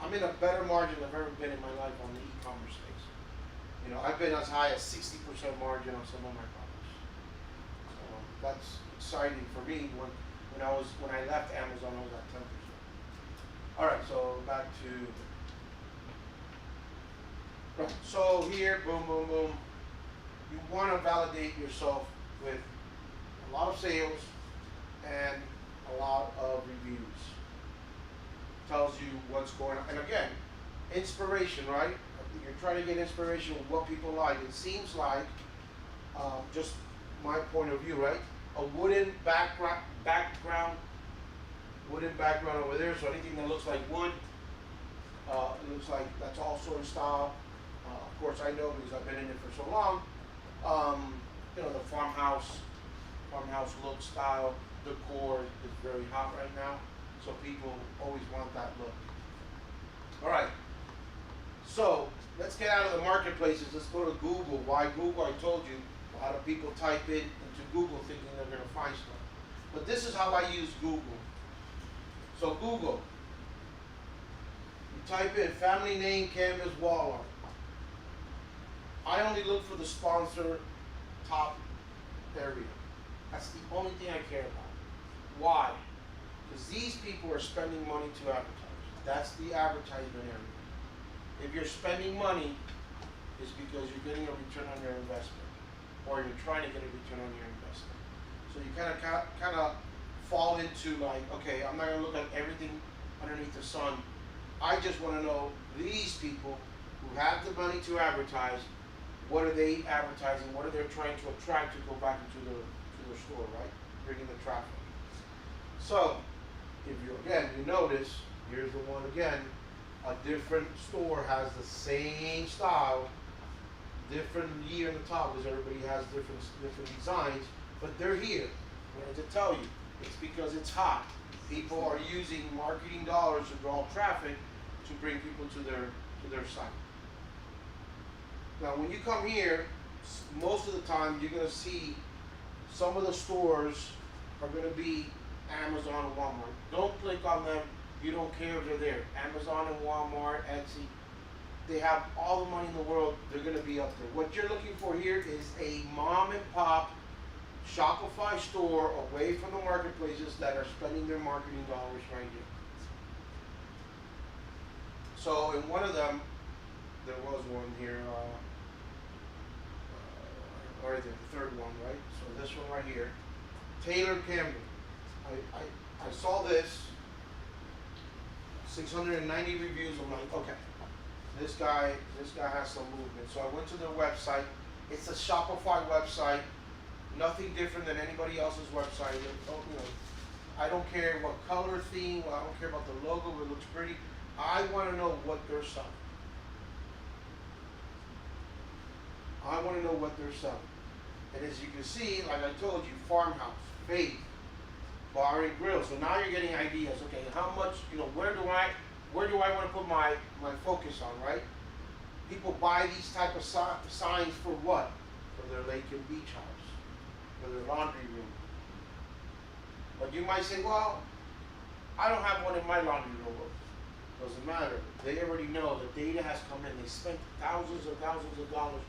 I'm in a better margin than I've ever been in my life on the e-commerce space. I've been as high as 60% margin on some of my products. So that's exciting for me. When I left Amazon, I was at 10%. All right, so back to. Right. So here, boom, boom, boom. You want to validate yourself with a lot of sales and a lot of reviews. Tells you what's going on. And again, inspiration, right? You're trying to get inspiration with what people like. It seems like, just my point of view, right? A wooden background over there. So anything that looks like wood, it looks like that's also in style. Of course, I know because I've been in it for so long. the farmhouse look style decor is very hot right now, so people always want that look. All right, so let's get out of the marketplaces. Let's go to Google. Why Google? I told you, a lot of people type it into Google thinking they're going to find stuff. But this is how I use Google. So Google, you type in family name, canvas, wall art. I only look for the sponsor top area. That's the only thing I care about. Why? Because these people are spending money to advertise. That's the advertisement area. If you're spending money, it's because you're getting a return on your investment, or you're trying to get a return on your investment. So you kind of fall into like, okay, I'm not going to look at everything underneath the sun. I just want to know these people who have the money to advertise, what are they advertising? What are they trying to attract to go back into their store, right? Bringing the traffic. So, if you notice, here's the one again. A different store has the same style, different year in the top, because everybody has different designs, but they're here. What did it tell you? It's because it's hot. People are using marketing dollars to draw traffic to bring people to their site. Now, when you come here, most of the time you're going to see some of the stores are going to be Amazon and Walmart. Don't click on them. You don't care if they're there. Amazon and Walmart, Etsy, they have all the money in the world. They're going to be up there. What you're looking for here is a mom and pop Shopify store away from the marketplaces that are spending their marketing dollars right here. So in one of them, there was one here, right there, the third one, right? So this one right here, Taylor Campbell. I saw this, 690 reviews. I'm like, okay, this guy has some movement. So I went to their website. It's a Shopify website, nothing different than anybody else's website. I don't care what color theme. I don't care about the logo. It looks pretty. I want to know what they're selling. I want to know what they're selling. And as you can see, like I told you, farmhouse, faith, bar and grill. So now you're getting ideas. Okay, how much? Where do I want to put my focus on? Right? People buy these type of signs for what? For their lake and beach house, for their laundry room. But you might say, well, I don't have one in my laundry room. Doesn't matter. They already know the data has come in. They spent thousands and thousands of dollars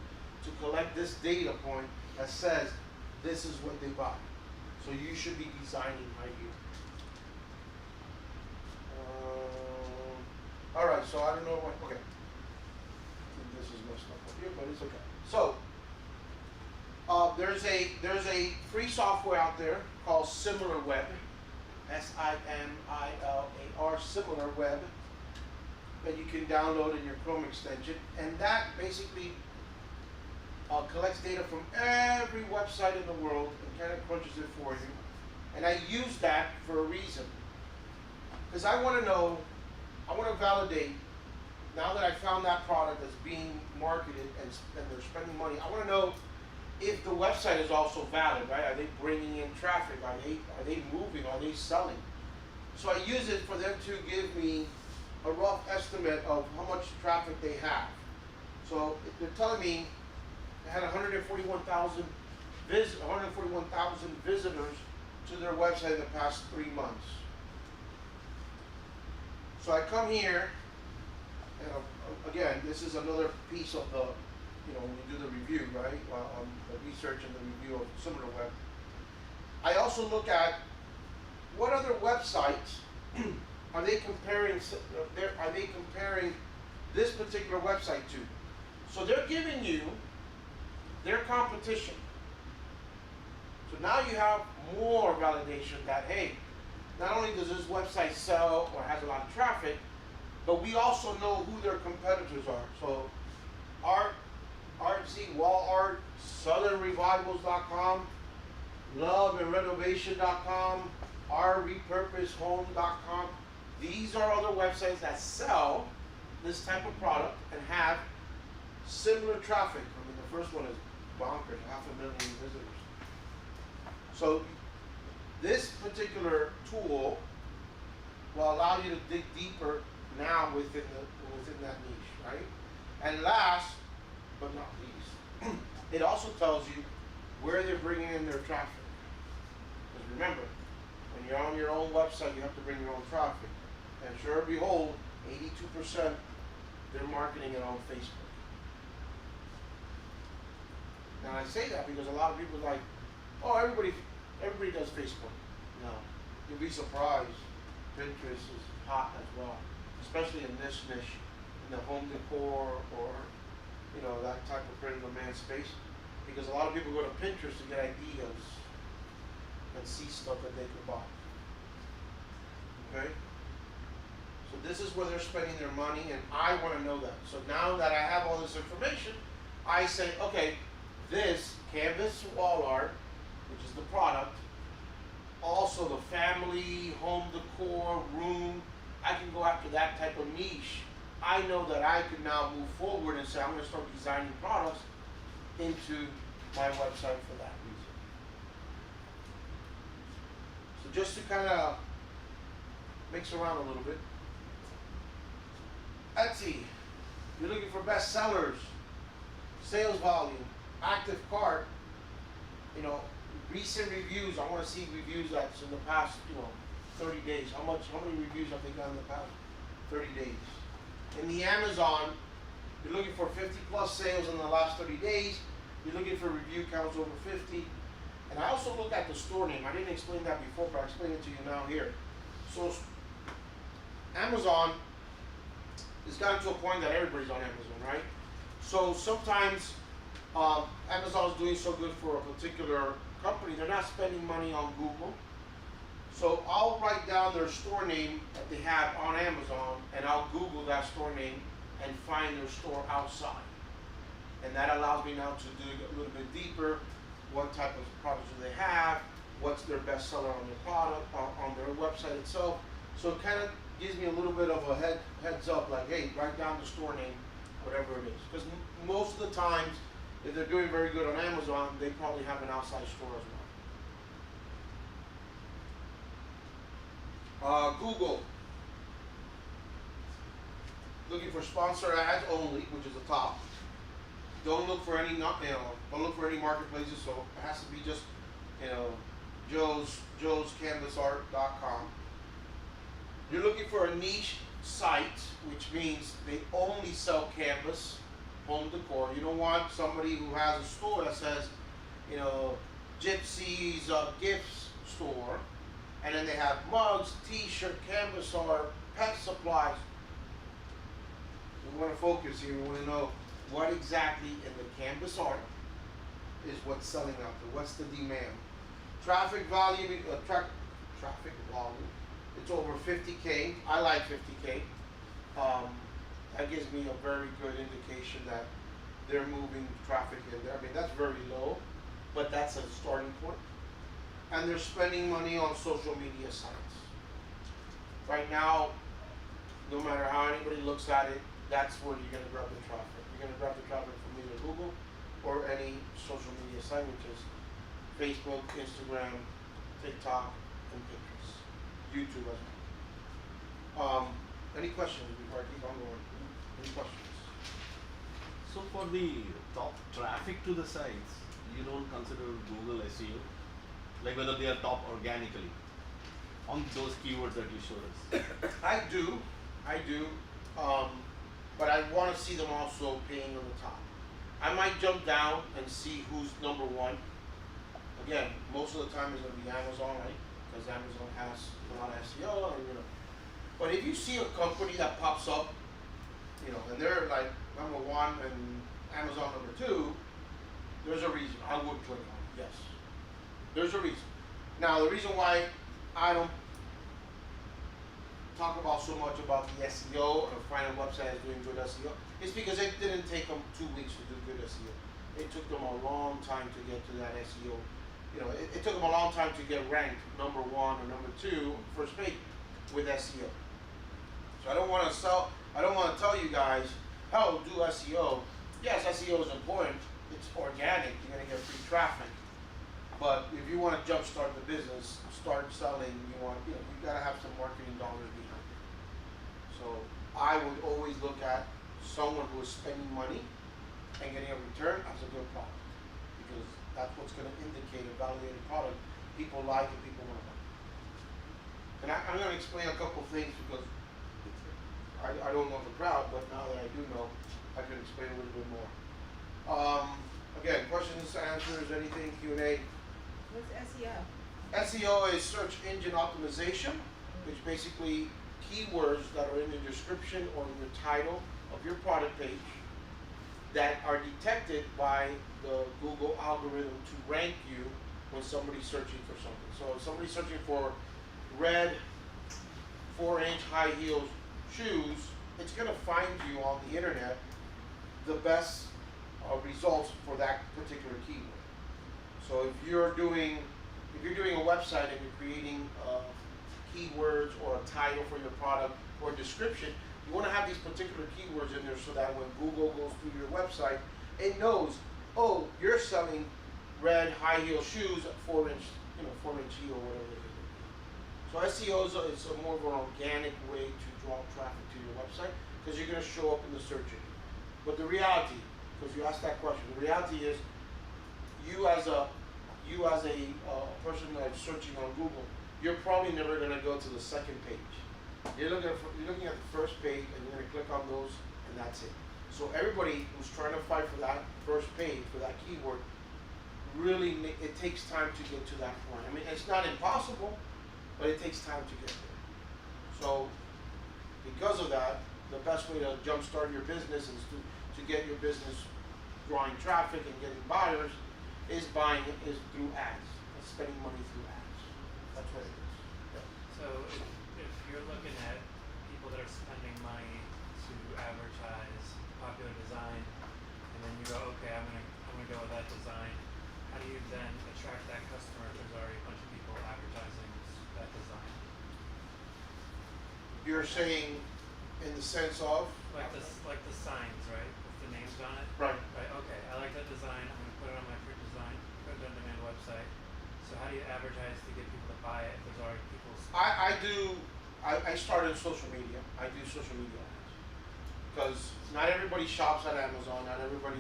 to collect this data point that says this is what they buy. So you should be designing right here. All right. So I don't know what. Okay. I think this is messed up up here, but it's okay. So there's a free software out there called SimilarWeb, SIMILAR, SimilarWeb, that you can download in your Chrome extension, and that basically collects data from every website in the world and kind of crunches it for you. And I use that for a reason, because I want to know, I want to validate. Now that I found that product that's being marketed and they're spending money, I want to know if the website is also valid, right? Are they bringing in traffic? Are they moving? Are they selling? So I use it for them to give me a rough estimate of how much traffic they have. So they're telling me they had 141,000 visitors to their website in the past 3 months. So I come here, and again, this is another piece of the, when you do the review, right? The research and the review of SimilarWeb. I also look at what other websites are they comparing this particular website to. So they're giving you their competition. So now you have more validation that, hey, not only does this website sell or has a lot of traffic, but we also know who their competitors are. So Artsy, Wall Art, SouthernRevivals.com, LoveAndRenovation.com, OurRepurposedHome.com. These are other websites that sell this type of product and have similar traffic. I mean, the first one is bonkers, 500,000 visitors. So this particular tool will allow you to dig deeper now within that niche, right? And last but not least, it also tells you where they're bringing in their traffic. Because remember, when you're on your own website, you have to bring your own traffic. And sure and behold, 82% they're marketing it on Facebook. Now I say that because a lot of people are like, oh, everybody does Facebook. No, you'll be surprised. Pinterest is hot as well, especially in this niche, in the home decor or that type of print-on-demand space. Because a lot of people go to Pinterest to get ideas and see stuff that they can buy. Okay? So this is where they're spending their money, and I want to know that. So now that I have all this information, I say, okay, this canvas wall art, which is the product, also the family, home decor, room, I can go after that type of niche. I know that I can now move forward and say, I'm going to start designing products into my website for that reason. So just to kind of mix around a little bit. Etsy, you're looking for best sellers, sales volume, active cart, recent reviews. I want to see reviews that's in the past, 30 days. How many reviews have they done in the past 30 days? In the Amazon, you're looking for 50 plus sales in the last 30 days. You're looking for review counts over 50. And I also look at the store name. I didn't explain that before, but I'll explain it to you now here. So Amazon has gotten to a point that everybody's on Amazon, right? So sometimes Amazon is doing so good for a particular company, they're not spending money on Google. So I'll write down their store name that they have on Amazon, and I'll Google that store name and find their store outside. And that allows me now to dig a little bit deeper. What type of products do they have? What's their best seller on their product, on their website itself? So it kind of gives me a little bit of a heads up, like, hey, write down the store name, whatever it is. Because most of the times, if they're doing very good on Amazon, they probably have an outside store as well. Google, looking for sponsor ads only, which is the top. Don't look for any, don't look for any marketplaces. So it has to be just, joescanvasart.com. You're looking for a niche site, which means they only sell canvas, home decor. You don't want somebody who has a store that says, Gypsy's Gifts Store, and then they have mugs, t-shirt, canvas art, pet supplies. We want to focus here. We want to know what exactly in the canvas art is what's selling out there. What's the demand? Traffic volume, traffic volume. It's over 50K. I like 50K. That gives me a very good indication that they're moving traffic in there. I mean, that's very low, but that's a starting point. And they're spending money on social media sites. Right now, no matter how anybody looks at it, that's where you're going to grab the traffic. You're going to grab the traffic from either Google or any social media site, which is Facebook, Instagram, TikTok, and Pinterest. YouTube as well. Any questions before I keep on going? Any questions? So for the top traffic to the sites, you don't consider Google SEO? Like whether they are top organically on those keywords that you showed us? I do. But I want to see them also paying on the top. I might jump down and see who's number one. Again, most of the time it's going to be Amazon, right? Because Amazon has a lot of SEO, and But if you see a company that pops up, and they're like number one and Amazon number two, there's a reason. I would click on it, yes. There's a reason. Now, the reason why I don't talk about so much about the SEO or finding a website that's doing good SEO is because it didn't take them 2 weeks to do good SEO. It took them a long time to get to that SEO. It took them a long time to get ranked number one or number two on the first page with SEO. So I don't want to tell you guys, do SEO. Yes, SEO is important. it's organic, you're gonna get free traffic. But if you wanna jumpstart the business, start selling, you gotta have some marketing dollars behind it. So I would always look at someone who is spending money and getting a return as a good product. Because that's what's gonna indicate a validated product people like and people want to buy. And I'm gonna explain a couple things because I don't know the crowd, but now that I do know, I can explain a little bit more. Again, questions, answers, anything, Q&A. What's SEO? SEO is search engine optimization, which basically keywords that are in the description or in the title of your product page that are detected by the Google algorithm to rank you when somebody's searching for something. So if somebody's searching for red 4-inch high heels shoes, it's going to find you on the internet the best results for that particular keyword. So if you're doing a website and you're creating keywords or a title for your product or a description, you want to have these particular keywords in there so that when Google goes through your website, it knows, oh, you're selling red high heel shoes at 4-inch heel or whatever it is. So SEO is a more of an organic way to draw traffic to your website because you're going to show up in the search engine. But the reality, because you asked that question, the reality is you as a person that's searching on Google, you're probably never going to go to the second page. You're looking at the first page and you're going to click on those and that's it. So everybody who's trying to fight for that first page, for that keyword, really it takes time to get to that point. I mean, it's not impossible, but it takes time to get there. So because of that, the best way to jumpstart your business is to get your business drawing traffic and getting buyers is through ads, spending money through ads. That's what it is. Yeah. So if you're looking at people that are spending money to advertise popular design, and then you go, okay, I'm gonna go with that design. How do you then attract that customer if there's already a bunch of people advertising that design? You're saying in the sense of? Like the signs, right? With the names on it? Right. Right, okay, I like that design, I'm gonna put it on my print design, print on demand website. So how do you advertise to get people to buy it if there's already people? I started social media. I do social media ads. Because not everybody shops at Amazon, not everybody,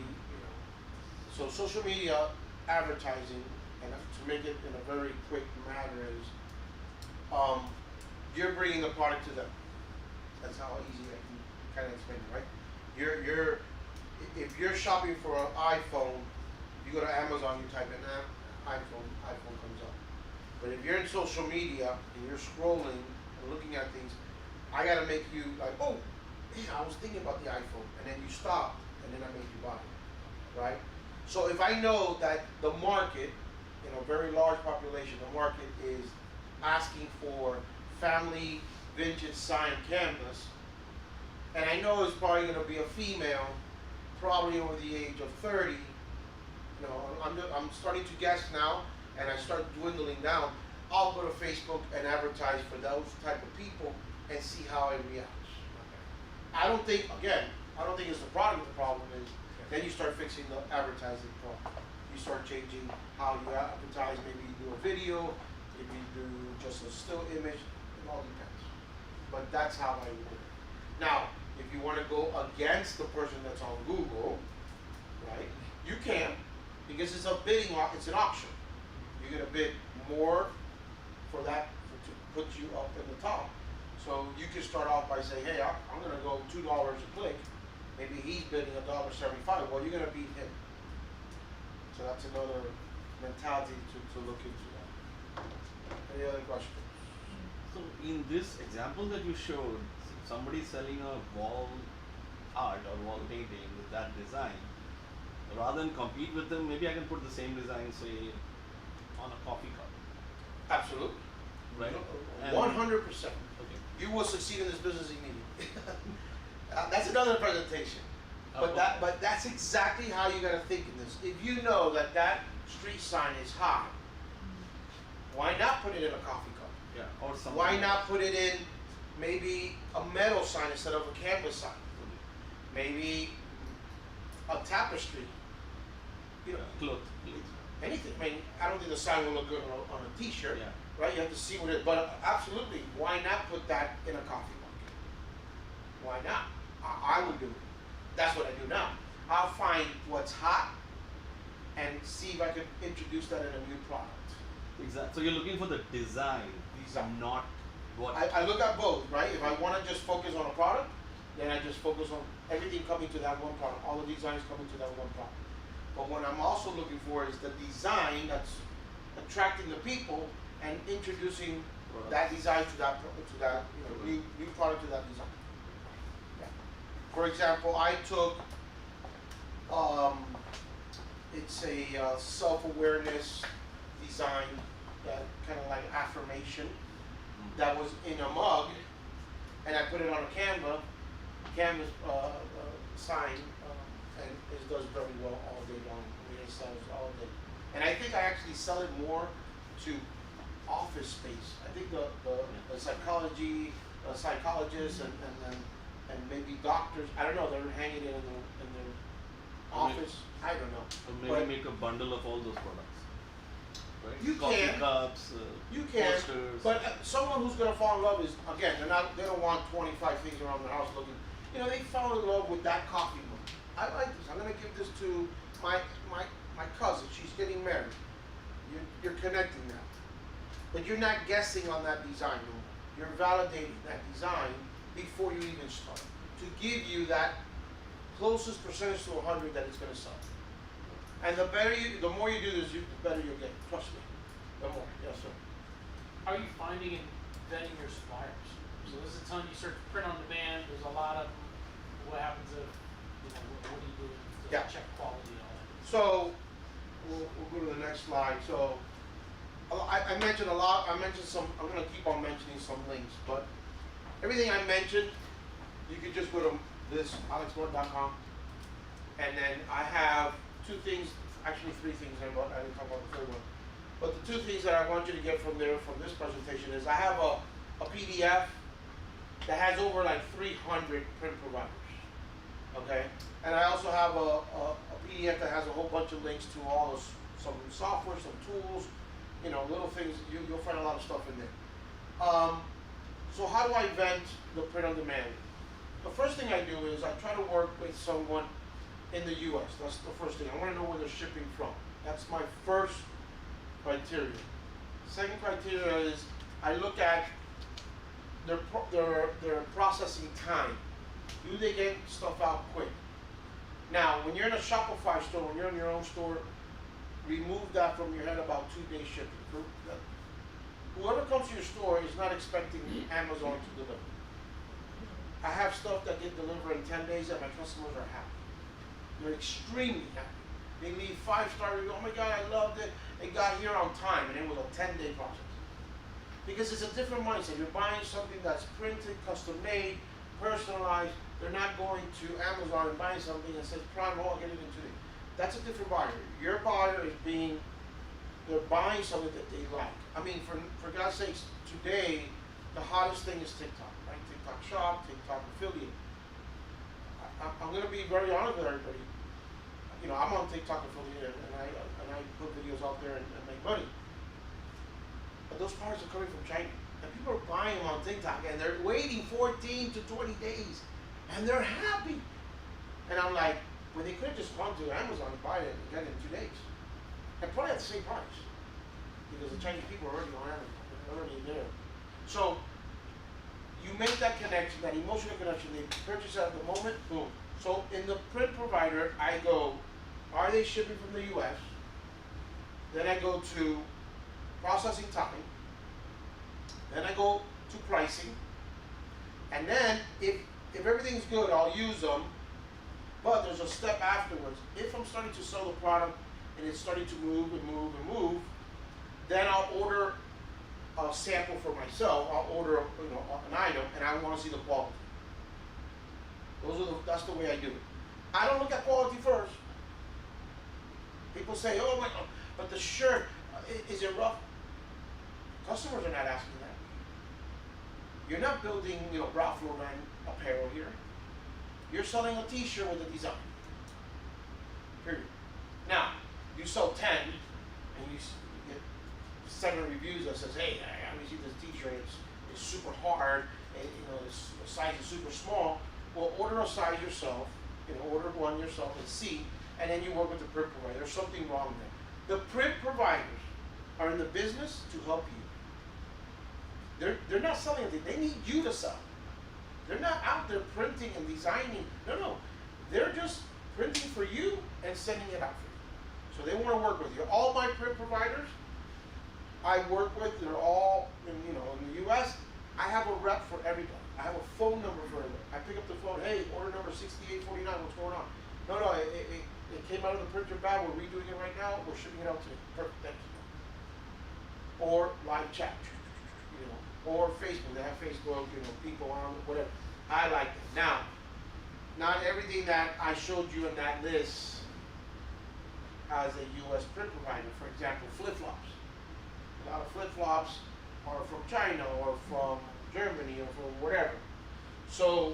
So social media advertising, and to make it in a very quick manner is, you're bringing the product to them. That's how easy I can kind of explain it, right? If you're shopping for an iPhone, you go to Amazon, you type in iPhone comes up. But if you're in social media and you're scrolling and looking at things, I gotta make you like, oh, man, I was thinking about the iPhone, and then you stop, and then I make you buy it, right? So if I know that the market, very large population, the market is asking for family vintage signed canvas, and I know it's probably going to be a female, probably over the age of 30. I'm starting to guess now, and I start dwindling down. I'll go to Facebook and advertise for those type of people and see how it reacts. I don't think it's the product. The problem is then you start fixing the advertising problem. You start changing how you advertise. Maybe you do a video, maybe you do just a still image. It all depends. But that's how I would do it. Now, if you want to go against the person that's on Google, right, you can, because it's a bidding, it's an auction. You're going to bid more for that to put you up in the top. So you can start off by saying, hey, I'm going to go $2 a click. Maybe he's bidding $1.75. Well, you're going to beat him. So that's another mentality to look into that. Any other questions? So in this example that you showed, somebody selling a wall art or wall painting with that design, rather than compete with them, maybe I can put the same design, say, on a coffee cup. Absolutely. Right? 100%. Okay. You will succeed in this business immediately. That's another presentation. But that's exactly how you got to think in this. If you know that street sign is high, why not put it in a coffee cup? Yeah. Or something. Why not put it in maybe a metal sign instead of a canvas sign? Maybe a tapestry you know, Cloth. anything. I mean, I don't think the sign will look good on a T-shirt, Yeah. right? You have to see what it is. But absolutely, why not put that in a coffee mug? Why not? I would do it. That's what I do now. I'll find what's hot and see if I could introduce that in a new product. Exactly. So you're looking for the design, Design. not what. I look at both, right? If I want to just focus on a product, then I just focus on everything coming to that one product, all the designs coming to that one product. But what I'm also looking for is the design that's attracting the people and introducing that design to that new product to that design. Yeah. For example, I took it's a self-awareness design, that kind of like affirmation that was in a mug, and I put it on a canvas sign, and it does very well all day long. I mean, it sells all day. And I think I actually sell it more to office space. I think the psychologists and maybe doctors, I don't know, they're hanging it in their office. I don't know. Or maybe make a bundle of all those products. Right? You Coffee can. cups, You can, posters. but someone who's gonna fall in love is, again, they don't want 25 things around their house looking. You know, they fall in love with that coffee mug. I like this. I'm gonna give this to my cousin. She's getting married. You're connecting now, but you're not guessing on that design no more. You're validating that design before you even start to give you that closest percentage to 100 that it's gonna sell. And the more you do this, the better you'll get. Trust me. The more. Yes, sir. How are you finding and vetting your suppliers? So there's a ton, you search print on demand, there's a lot of them. What happens if, what do you do to Yeah. check quality and all that? So we'll go to the next slide. So I mentioned a lot. I mentioned some. I'm going to keep on mentioning some links, but everything I mentioned, you could just go to this alexmut.com, and then I have two things, actually three things. I didn't talk about the third one, but the two things that I want you to get from there from this presentation is I have a PDF that has over like 300 print providers. Okay, and I also have a PDF that has a whole bunch of links to all those, some software, some tools, little things. You'll find a lot of stuff in there. So how do I vent the print on demand? The first thing I do is I try to work with someone in the U.S. That's the first thing. I want to know where they're shipping from. That's my first criteria. Second criteria is I look at their processing time. Do they get stuff out quick? Now, when you're in a Shopify store, when you're in your own store, remove that from your head about 2 day shipping. Whoever comes to your store is not expecting Amazon to deliver. I have stuff that get delivered in 10 days and my customers are happy. They're extremely happy. They leave 5-star review. Oh my God, I loved it. It got here on time, and it was a 10-day process. Because it's a different mindset. You're buying something that's printed, custom made, personalized. They're not going to Amazon and buying something that says Prime, I'll get it in 2 days. That's a different buyer. Your buyer is they're buying something that they like. I mean, for God's sakes, today, the hottest thing is TikTok, right? TikTok Shop, TikTok Affiliate. I'm going to be very honest with everybody. I'm on TikTok Affiliate, and I put videos out there and make money. But those products are coming from China. And people are buying them on TikTok, and they're waiting 14 to 20 days. And they're happy. And I'm like, well, they could have just gone to Amazon and buy it and get it in 2 days. And probably at the same price. Because the Chinese people are already on Amazon. They're already there. So you make that connection, that emotional connection. They purchase it at the moment, boom. So in the print provider, I go, are they shipping from the US? Then I go to processing time. Then I go to pricing. And then if everything's good, I'll use them. But there's a step afterwards. If I'm starting to sell the product and it's starting to move and move and move, then I'll order a sample for myself. I'll order an item, and I want to see the quality. That's the way I do it. I don't look at quality first. People say, oh my God, but the shirt, is it rough? Customers are not asking that. You're not building, Ralph Lauren apparel here. You're selling a t-shirt with a design. Period. Now, you sell 10 and you get 7 reviews that says, hey, I received this t-shirt, it's super hard, and the size is super small. Well, order a size yourself, order one yourself and see, and then you work with the print provider. There's something wrong there. The print providers are in the business to help you. They're not selling anything. They need you to sell. They're not out there printing and designing. No. They're just printing for you and sending it out for you. So they want to work with you. All my print providers I work with, they're all in the US. I have a rep for everybody. I have a phone number for everybody. I pick up the phone, hey, order number 6849, what's going on? No, it came out of the printer bag, we're redoing it right now, we're shipping it out today. Perfect, thank you. Or live chat, or Facebook, they have Facebook, people on, whatever. I like that. Now, not everything that I showed you in that list as a US print provider. For example, flip-flops. A lot of flip-flops are from China or from Germany or from whatever. So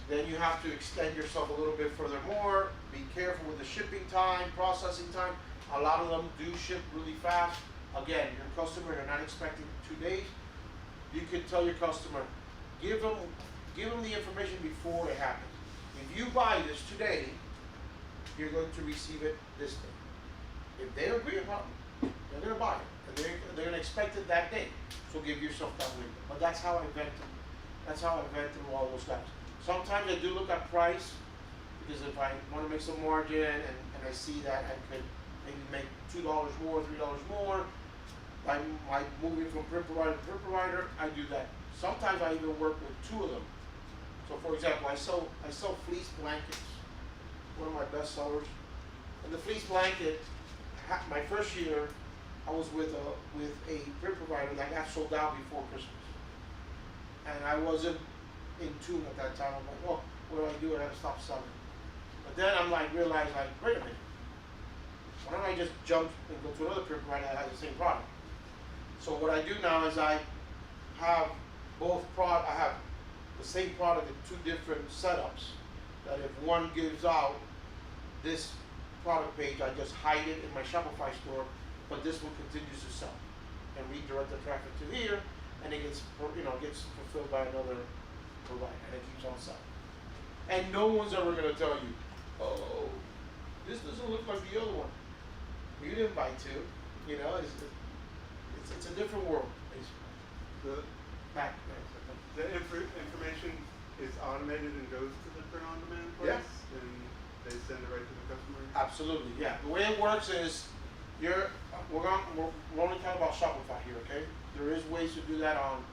then you have to extend yourself a little bit further more. Be careful with the shipping time, processing time. A lot of them do ship really fast. Again, your customer, you're not expecting 2 days. You can tell your customer, give them the information before it happens. If you buy this today, you're going to receive it this day. If they agree upon it, they're going to buy it. And they're going to expect it that day. So give yourself that window. But that's how I vet them. That's how I vet through all those guys. Sometimes I do look at price, because if I want to make some margin and I see that I could maybe make $2 more, $3 more, by moving from print provider to print provider, I do that. Sometimes I even work with 2 of them. So for example, I sell fleece blankets, one of my best sellers. And the fleece blanket, my first year, I was with a print provider that got sold out before Christmas. And I wasn't in tune at that time. I'm like, well, what do I do? I have to stop selling. But then I'm realized, wait a minute. Why don't I just jump and go to another print provider that has the same product? So what I do now is I have I have the same product in 2 different setups, that if one gives out this product page, I just hide it in my Shopify store, but this one continues to sell and redirect the traffic to here, and it gets fulfilled by another provider, and it keeps on selling. And no one's ever going to tell you, oh, this doesn't look like the other one. You didn't buy 2. It's a different world, basically. The information is automated and goes to the print on demand place, and they send it right to the customer. Absolutely, yeah. The way it works is, we're only talking about Shopify here, okay? There is ways to do that on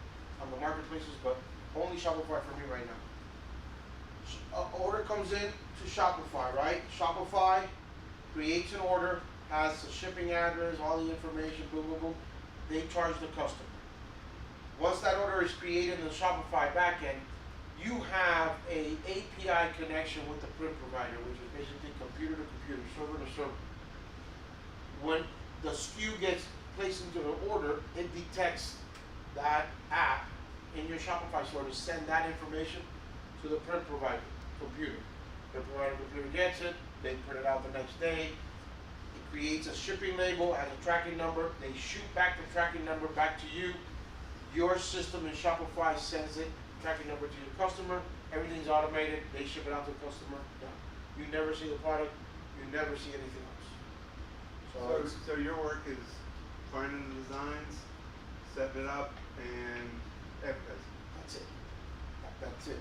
the marketplaces, but only Shopify for me right now. An order comes in to Shopify, right? Shopify creates an order, has the shipping address, all the information, boom, boom, boom. They charge the customer. Once that order is created in the Shopify backend, you have a API connection with the print provider, which is basically computer to computer, server to server. When the SKU gets placed into the order, it detects that app in your Shopify store to send that information to the print provider computer. The provider computer gets it, they print it out the next day. It creates a shipping label, has a tracking number. They shoot back the tracking number back to you. Your system in Shopify sends it, tracking number to your customer. Everything's automated. They ship it out to the customer. Done. You never see the product. You never see anything else. So your work is finding the designs, setting it up, and advertising. That's it. That's it.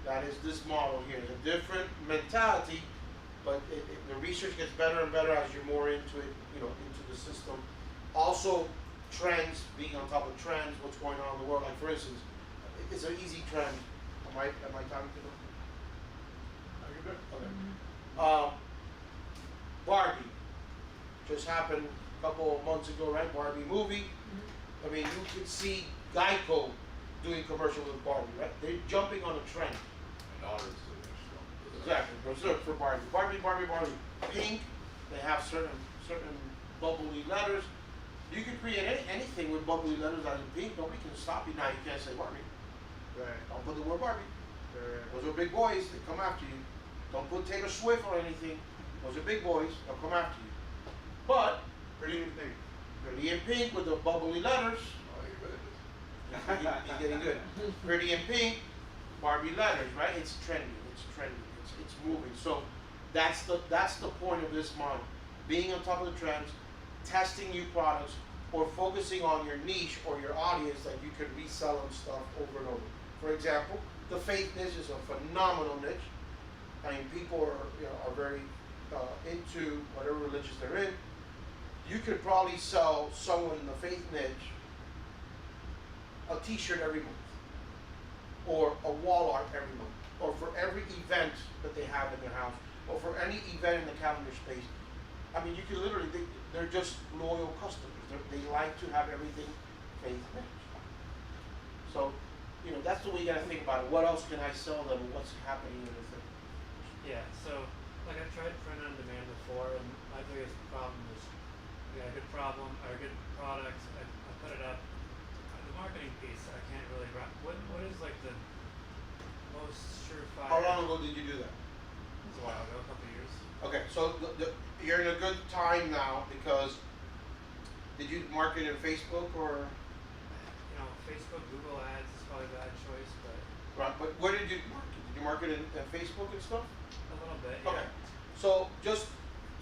That is this model here. It's a different mentality, but the research gets better and better as you're more into it, into the system. Also, trends, being on top of trends, what's going on in the world. Like for instance, it's an easy trend. Am I talking to them? Are you good? Okay. Barbie just happened a couple of months ago, right? Barbie movie. I mean, you could see Geico doing commercial with Barbie, right? They're jumping on a trend. My daughter's doing it. Exactly. Reserved for Barbie. Barbie. Pink. They have certain bubbly letters. You can create anything with bubbly letters out in pink. Nobody can stop you now. You can't say Barbie. Right. Don't put the word Barbie. Right. Those are big boys. They come after you. Don't put Taylor Swift or anything. Those are big boys, they'll come after you. But, Pretty in pink. Pretty in Pink with the bubbly letters. Oh, you're good at this. He's getting good. Pretty in Pink, Barbie letters, right? It's trendy, it's moving. So that's the point of this month. Being on top of the trends, testing new products, or focusing on your niche or your audience that you can resell them stuff over and over. For example, the faith niche is a phenomenal niche. I mean, people are very into whatever religion they're in. You could probably sell someone in the faith niche a t-shirt every month, or a wall art every month, or for every event that they have in their house, or for any event in the calendar space. I mean, you can literally, they're just loyal customers. They like to have everything faith niche. So, that's the way you gotta think about it. What else can I sell them? What's happening in the thing? Yeah, so like I've tried print on demand before, and my biggest problem is you got a good problem or a good product. I put it up. The marketing piece I can't really wrap. What is like the most surefire? How long ago did you do that? It was a while ago, a couple of years. Okay, so you're in a good time now because did you market in Facebook or? Facebook, Google Ads is probably a bad choice, but Right, but where did you market? Did you market in Facebook and stuff? a little bit. Yeah. Okay, so just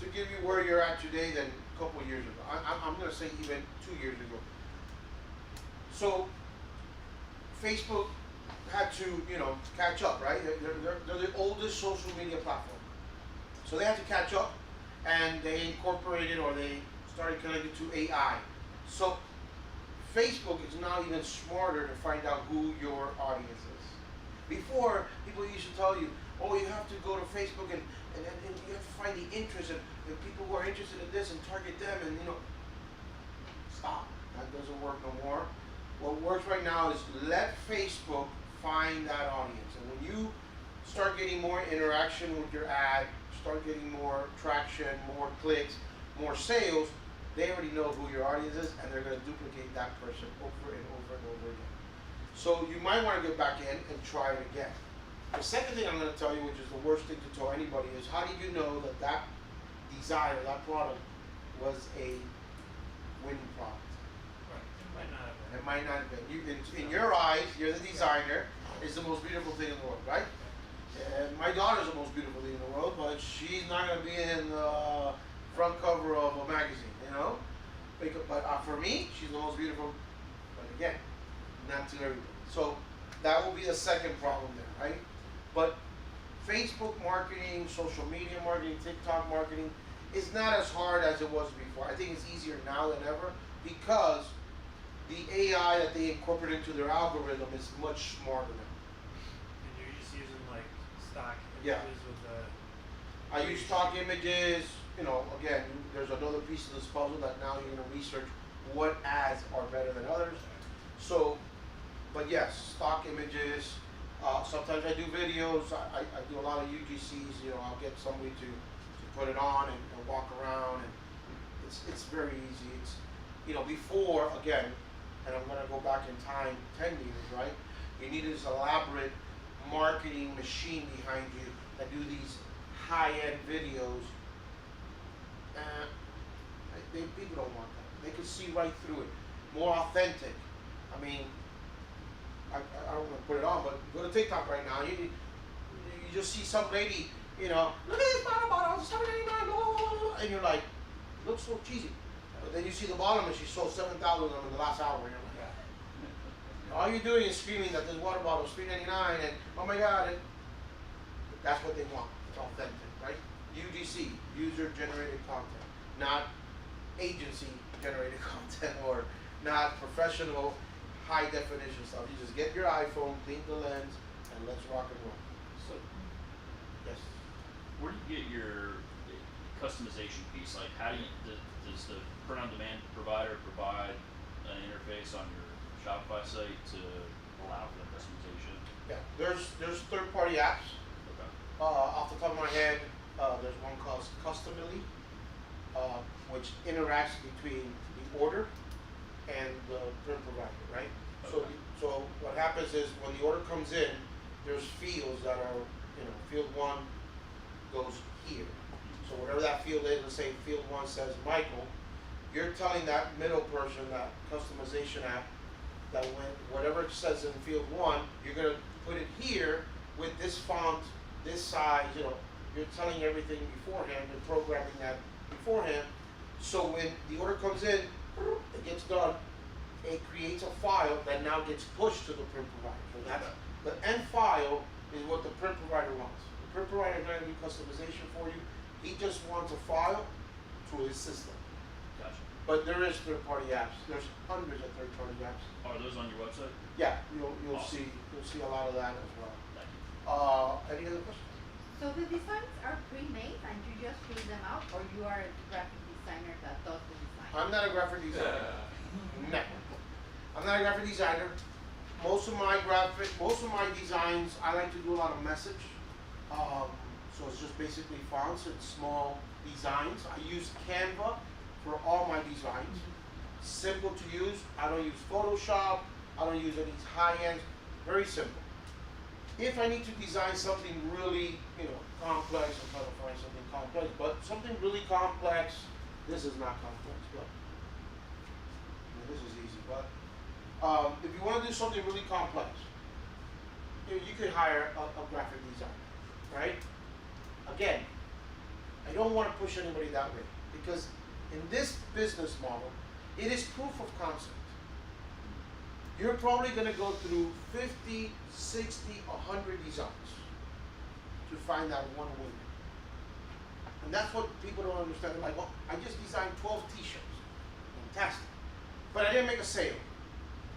to give you where you're at today, then a couple of years ago, I'm gonna say even 2 years ago. So Facebook had to, catch up, right? They're the oldest social media platform. So they had to catch up, and they incorporated or they started connecting to AI. So Facebook is now even smarter to find out who your audience is. Before, people used to tell you, oh, you have to go to Facebook and you have to find the interest and people who are interested in this and target them and stop. That doesn't work no more. What works right now is let Facebook find that audience. And when you start getting more interaction with your ad, start getting more traction, more clicks, more sales, they already know who your audience is and they're going to duplicate that person over and over and over again. So you might want to go back in and try it again. The second thing I'm going to tell you, which is the worst thing to tell anybody, is how do you know that desire, that product, was a winning product? Right. It might not have been. It might not have been. In your eyes, you're the designer, it's the most beautiful thing in the world, right? And my daughter's the most beautiful thing in the world, but she's not going to be in the front cover of a magazine, But for me, she's the most beautiful, but again, not to everybody. So that will be the second problem there, right? But Facebook marketing, social media marketing, TikTok marketing is not as hard as it was before. I think it's easier now than ever because the AI that they incorporate into their algorithm is much smarter now. And you're just using like stock Yeah. images with the. I use stock images, again, there's another piece of this puzzle that now you're gonna research what ads are better than others. So, but yes, stock images, sometimes I do videos, I do a lot of UGCs, I'll get somebody to put it on and walk around and it's very easy. It's, before, again, and I'm gonna go back in time 10 years, right? You need this elaborate marketing machine behind you that do these high-end videos. People don't want that. They can see right through it. More authentic. I mean, I don't want to put it on, but go to TikTok right now. You just see some lady, look at this bottle, $7.99, and you're like, looks so cheesy. But then you see the bottom and she sold 7,000 of them in the last hour. And you're like, all you're doing is screaming that this water bottle is $3.99 and oh my God. And that's what they want. It's authentic, right? UGC, user-generated content, not agency-generated content or not professional, high-definition stuff. You just get your iPhone, clean the lens, and let's rock and roll. So, Yes. where do you get your customization piece? Like, how do you, does the print-on-demand provider provide an interface on your Shopify site to allow for that customization? Yeah. There's third-party apps. Okay. Off the top of my head, there's one called Customly, which interacts between the order and the print provider, right? Okay. So what happens is when the order comes in, there's fields that are, field 1 goes here. So whatever that field is, let's say field 1 says Michael, you're telling that middle person, that customization app, that when whatever it says in field 1, you're gonna put it here with this font, this size, you know, you're telling everything beforehand, you're programming that beforehand, so when the order comes in, it gets done, it creates a file that now gets pushed to the print provider. So that's, the end file is what the print provider wants. The print provider is not gonna do customization for you, he just wants a file to his system. Gotcha. But there is third-party apps, there's hundreds of third-party apps. Are those on your website? Yeah, you'll Awesome. see a lot of that as well. Thank you. Any other questions? So the designs are pre-made and you just fill them out, or you are a graphic designer that does the design? I'm not a graphic designer. No. I'm not a graphic designer. Most of my designs, I like to do a lot of message. So it's just basically fonts and small designs. I use Canva for all my designs. Simple to use. I don't use Photoshop. I don't use any high-end. Very simple. If I need to design something really, you know, complex, I'm trying to find something complex, but something really complex, this is not complex, but this is easy, but if you want to do something really complex, you could hire a graphic designer, right? Again, I don't want to push anybody that way, because in this business model, it is proof of concept. You're probably going to go through 50, 60, 100 designs to find that one winner. And that's what people don't understand. They're like, well, I just designed 12 t-shirts. Fantastic. But I didn't make a sale.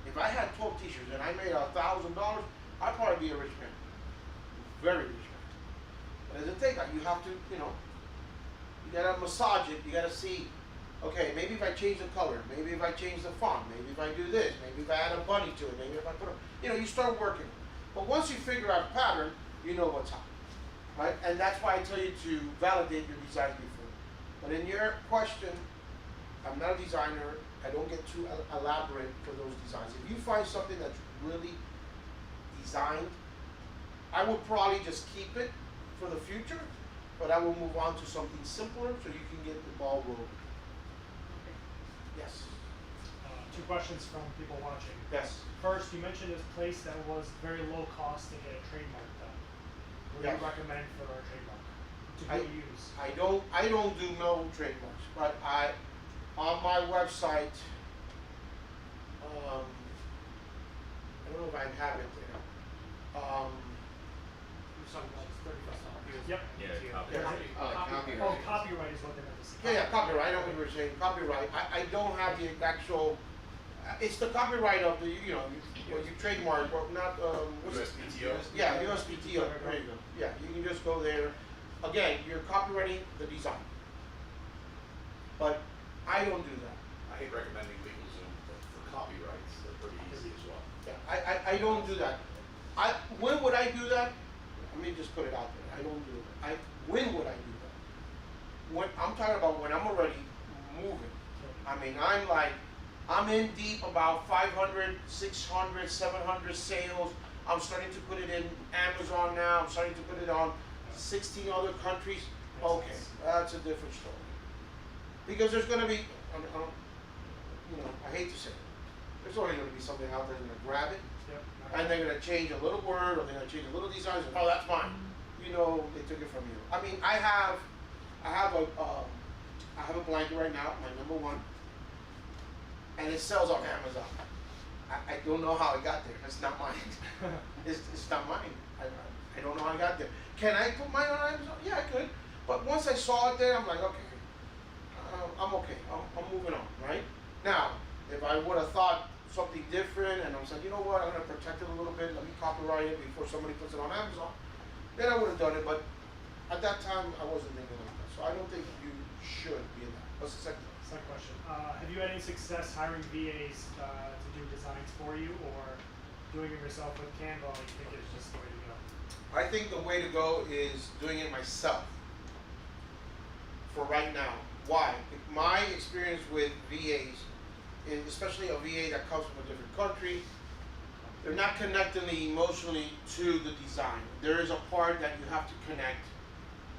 If I had 12 t-shirts and I made $1,000, I'd probably be a rich man. Very rich man. But as a takeout, you have to, you know, you gotta massage it, you gotta see, okay, maybe if I change the color, maybe if I change the font, maybe if I do this, maybe if I add a bunny to it, maybe if I put a, you know, you start working. But once you figure out a pattern, you know what's hot, right? And that's why I tell you to validate your design before. But in your question, I'm not a designer, I don't get too elaborate for those designs. If you find something that's really designed, I would probably just keep it for the future, but I will move on to something simpler so you can get the ball rolling. Yes. Two questions from people watching. Yes. First, you mentioned this place that was very low cost to get a trademark done. What do Yes. you recommend for a trademark to be used? I don't do no trademarks, but on my website, I don't know if I have it there. Yep. Yeah, Oh, copyright is what they meant to say. Yeah, copyright, I know what you were saying, copyright. I don't have the actual, it's the copyright of the, you know, you trademark, or not, what's it? USPTO? Yeah, USPTO, there you go. Yeah, you can just go there. Again, you're copywriting the design. But I don't do that. I hate recommending LegalZoom, but for copyrights, they're pretty easy as well. Yeah, I don't do that. When would I do that? Let me just put it out there. I don't do it. When would I do that? When I'm talking about when I'm already moving. I mean, I'm in deep about 500, 600, 700 sales. I'm starting to put it in Amazon now. I'm starting to put it on 16 other countries. Okay, that's a different story. Because there's going to be, you know, I hate to say it, there's always going to be something out there that's going to grab it. And they're going to change a little word, or they're going to change a little design. And, oh, that's fine. You know, they took it from you. I mean, I have a blanket right now, my #1, and it sells on Amazon. I don't know how it got there. It's not mine. It's not mine. I don't know how it got there. Can I put mine on Amazon? Yeah, I could. But once I saw it there, I'm like, okay, I'm okay. I'm moving on, right? Now, if I would have thought something different, and I'm saying, you know what, I'm going to protect it a little bit, let me copyright it before somebody puts it on Amazon, then I would have done it, but at that time, I wasn't thinking like that. So I don't think you should be in that. What's the second one? Second question. Have you had any success hiring VAs to do designs for you, or doing it yourself with Canva, or you think it's just the way to go? I think the way to go is doing it myself for right now. Why? My experience with VAs, especially a VA that comes from a different country, they're not connecting emotionally to the design. There is a part that you have to connect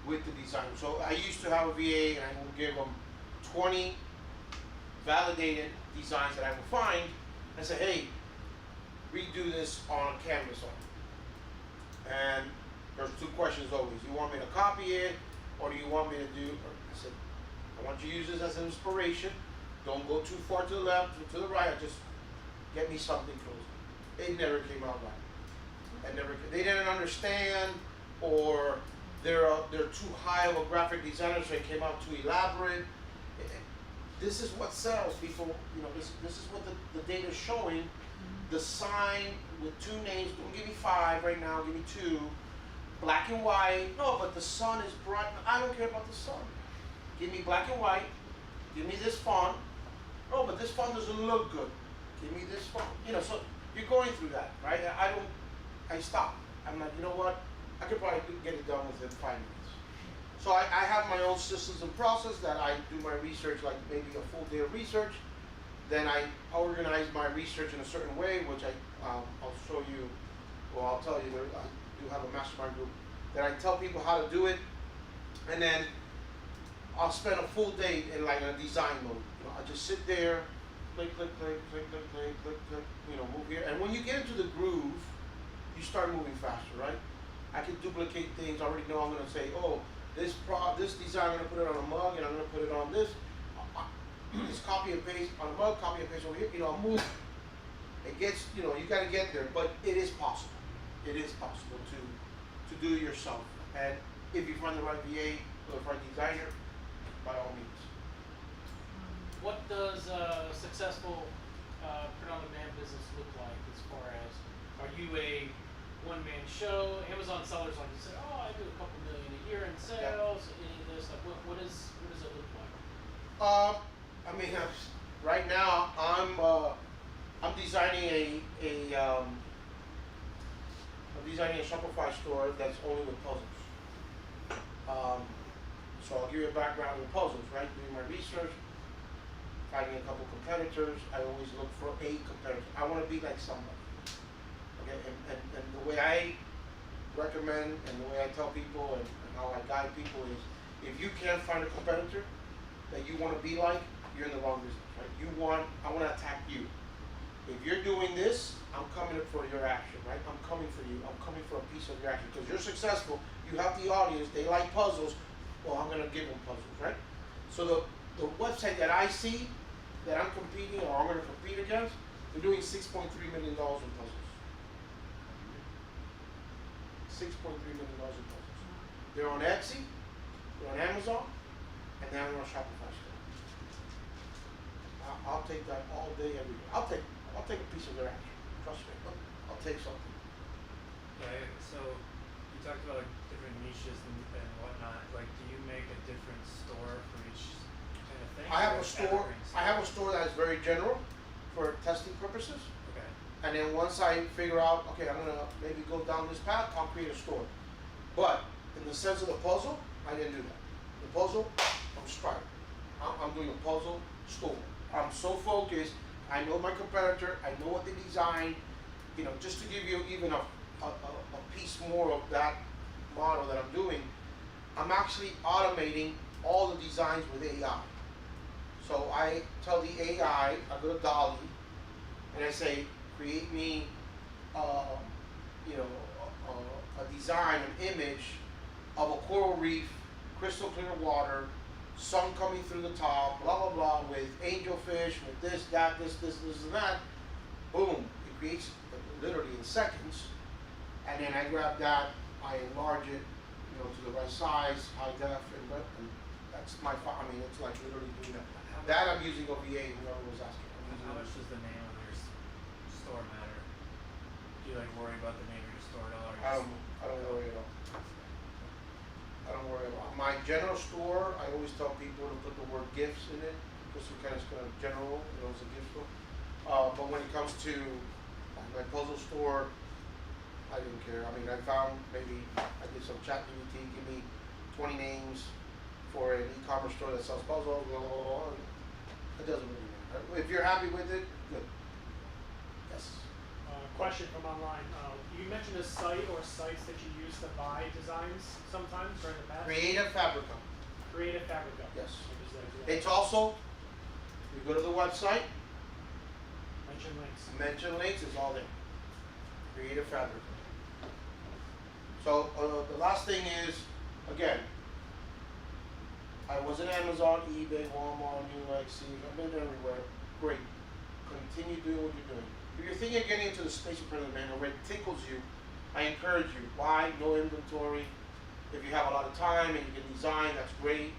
with the design. So I used to have a VA and I would give them 20 validated designs that I would find and say, hey, redo this on canvas and there's two questions always. You want me to copy it or do you want me to do, I said, I want you to use this as an inspiration. Don't go too far to the left or to the right, just get me something close. It never came out right. They didn't understand, or they're too high of a graphic designer, so it came out too elaborate. This is what sells, people. You know, this is what the data is showing. The sign with 2 names. Don't give me 5 right now. Give me 2. Black and white. No, but the sun is bright. I don't care about the sun. Give me black and white. Give me this font. No, but this font doesn't look good. Give me this font. You know, so you're going through that, right? I stop. I'm like, you know what? I could probably get it done within 5 minutes. So I have my own systems and process that I do my research, like maybe a full day of research. Then I organize my research in a certain way, which I'll show you, or I'll tell you, I do have a mastermind group that I tell people how to do it. And then I'll spend a full day in like a design mode. You know, I just sit there, click, click, click, click, click, click, click, click, you know, move here. And when you get into the groove, you start moving faster, right? I can duplicate things. I already know I'm going to say, oh, this design, I'm going to put it on a mug, and I'm going to put it on this. Just copy and paste on a mug, copy and paste over here. You know, I'll move. It gets, you know, you got to get there, but it is possible. It is possible to do it yourself. And if you find the right VA or the right designer, by all means. What does a successful print-on-demand business look like as far as, are you a one-man show? Amazon sellers, like you said, oh, I do a couple million a year in sales, any of this, like what does it look like? I mean, right now I'm designing I'm designing a Shopify store that's only with puzzles. So I'll give you a background with puzzles, right? Doing my research, finding a couple competitors. I always look for a competitor. I want to be like somebody. Okay, and the way I recommend and the way I tell people and how I guide people is, if you can't find a competitor that you want to be like, you're in the wrong business, right? I want to attack you. If you're doing this, I'm coming for your action, right? I'm coming for you. I'm coming for a piece of your action because you're successful. You have the audience. They like puzzles. Well, I'm going to give them puzzles, right? So the website that I see that I'm competing or I'm going to compete against, they're doing $6.3 million in puzzles. $6.3 million in puzzles. They're on Etsy, they're on Amazon, and they're on Shopify store. I'll take that all day, every day. I'll take a piece of their action. Trust me, I'll take something. Yeah, so you talked about like different niches and whatnot. Like, do you make a different store for each kind of thing? I have a store that is very general for testing purposes. Okay. And then once I figure out, okay, I'm gonna maybe go down this path, I'll create a store. But in the sense of the puzzle, I didn't do that. The puzzle, I'm striving. I'm doing a puzzle store. I'm so focused. I know my competitor. I know what they design. You know, just to give you even a piece more of that model that I'm doing, I'm actually automating all the designs with AI. So I tell the AI, I go to Dolly, and I say, create me, a design, an image of a coral reef, crystal clear water, sun coming through the top, blah, blah, blah, with angelfish, with this, that, this, and that. Boom, it creates literally in seconds. And then I grab that, I enlarge it, to the right size, high def, and that's my, it's like literally doing that. That I'm using a VA, whoever was asking. How much does the name of your store matter? Do you worry about the name of your store at all? I don't worry at all. I don't worry about it. My general store, I always tell people to put the word gifts in it, just so kind of general, it's a gift store. But when it comes to my puzzle store, I didn't care. I found maybe, I did some chat GPT, give me 20 names for an e-commerce store that sells puzzles, blah, blah, blah, blah. It doesn't really matter. If you're happy with it, good. Yes. question from online. You mentioned a site or sites that you use to buy designs sometimes or in the past. Creative Fabrica. Creative Fabrica. Yes. I use that as well. It's also, you go to the website, Mention links. mention links, it's all there. Creative Fabrica. So the last thing is, again, I was in Amazon, eBay, Walmart, Newegg, I've been everywhere. Great. Continue doing what you're doing. If you're thinking of getting into the space of print on demand or it tickles you, I encourage you. Buy, no inventory. If you have a lot of time and you can design, that's great.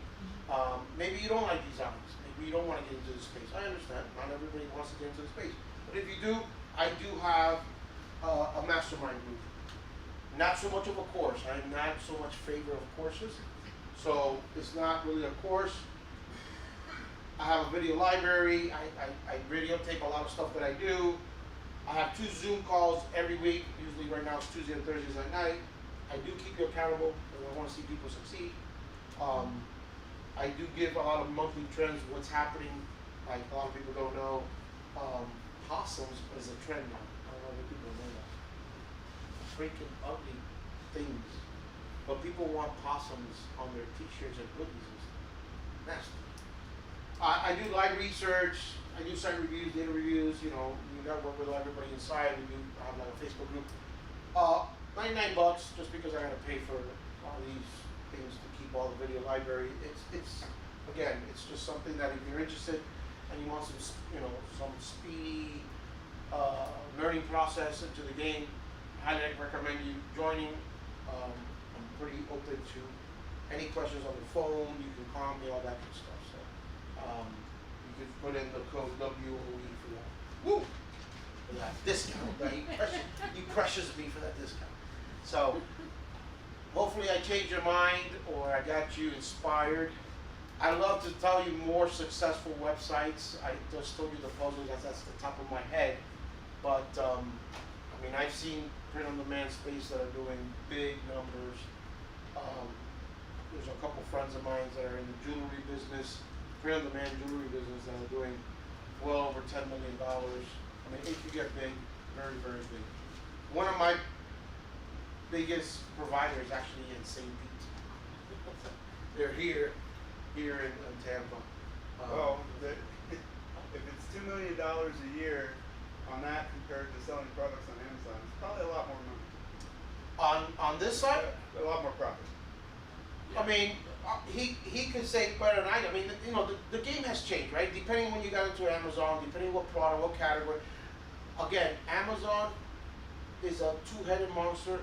Maybe you don't like designs. Maybe you don't want to get into the space. I understand. Not everybody wants to get into the space. But if you do, I do have a mastermind group. Not so much of a course. I'm not so much favor of courses. So it's not really a course. I have a video library. I videotape a lot of stuff that I do. I have 2 Zoom calls every week. Usually right now it's Tuesday and Thursdays at night. I do keep you accountable because I want to see people succeed. I do give a lot of monthly trends, what's happening. Like a lot of people don't know, possums is a trend now. I don't know if people know that. Freaking ugly things. But people want possums on their t-shirts and hoodies and stuff. Nasty. I do live research, I do site reviews, data reviews, you know, we network with everybody inside, we do have like a Facebook group. $99 just because I gotta pay for all these things to keep all the video library. It's again, it's just something that if you're interested and you want some, you know, some speedy learning process into the game, I highly recommend you joining. I'm pretty open to any questions on the phone, you can call me, all that good stuff. So you can put in the code WOE for that. Woo! For that discount. He pressures me for that discount. So hopefully I changed your mind or I got you inspired. I love to tell you more successful websites. I just told you the puzzle that's the top of my head. But I mean, I've seen print on demand space that are doing big numbers. There's a couple friends of mine that are in the jewelry business, print on demand jewelry business that are doing well over $10 million. I mean, it could get big, very, very big. One of my biggest providers actually in St. Pete. They're here in Tampa. Well, if it's $2 million a year on that compared to selling products on Amazon, it's probably a lot more money. On this side, A lot more profit. I mean, he could say better than I do. I mean, you know, the game has changed, right? Depending when you got into Amazon, depending what product, what category. Again, Amazon is a two-headed monster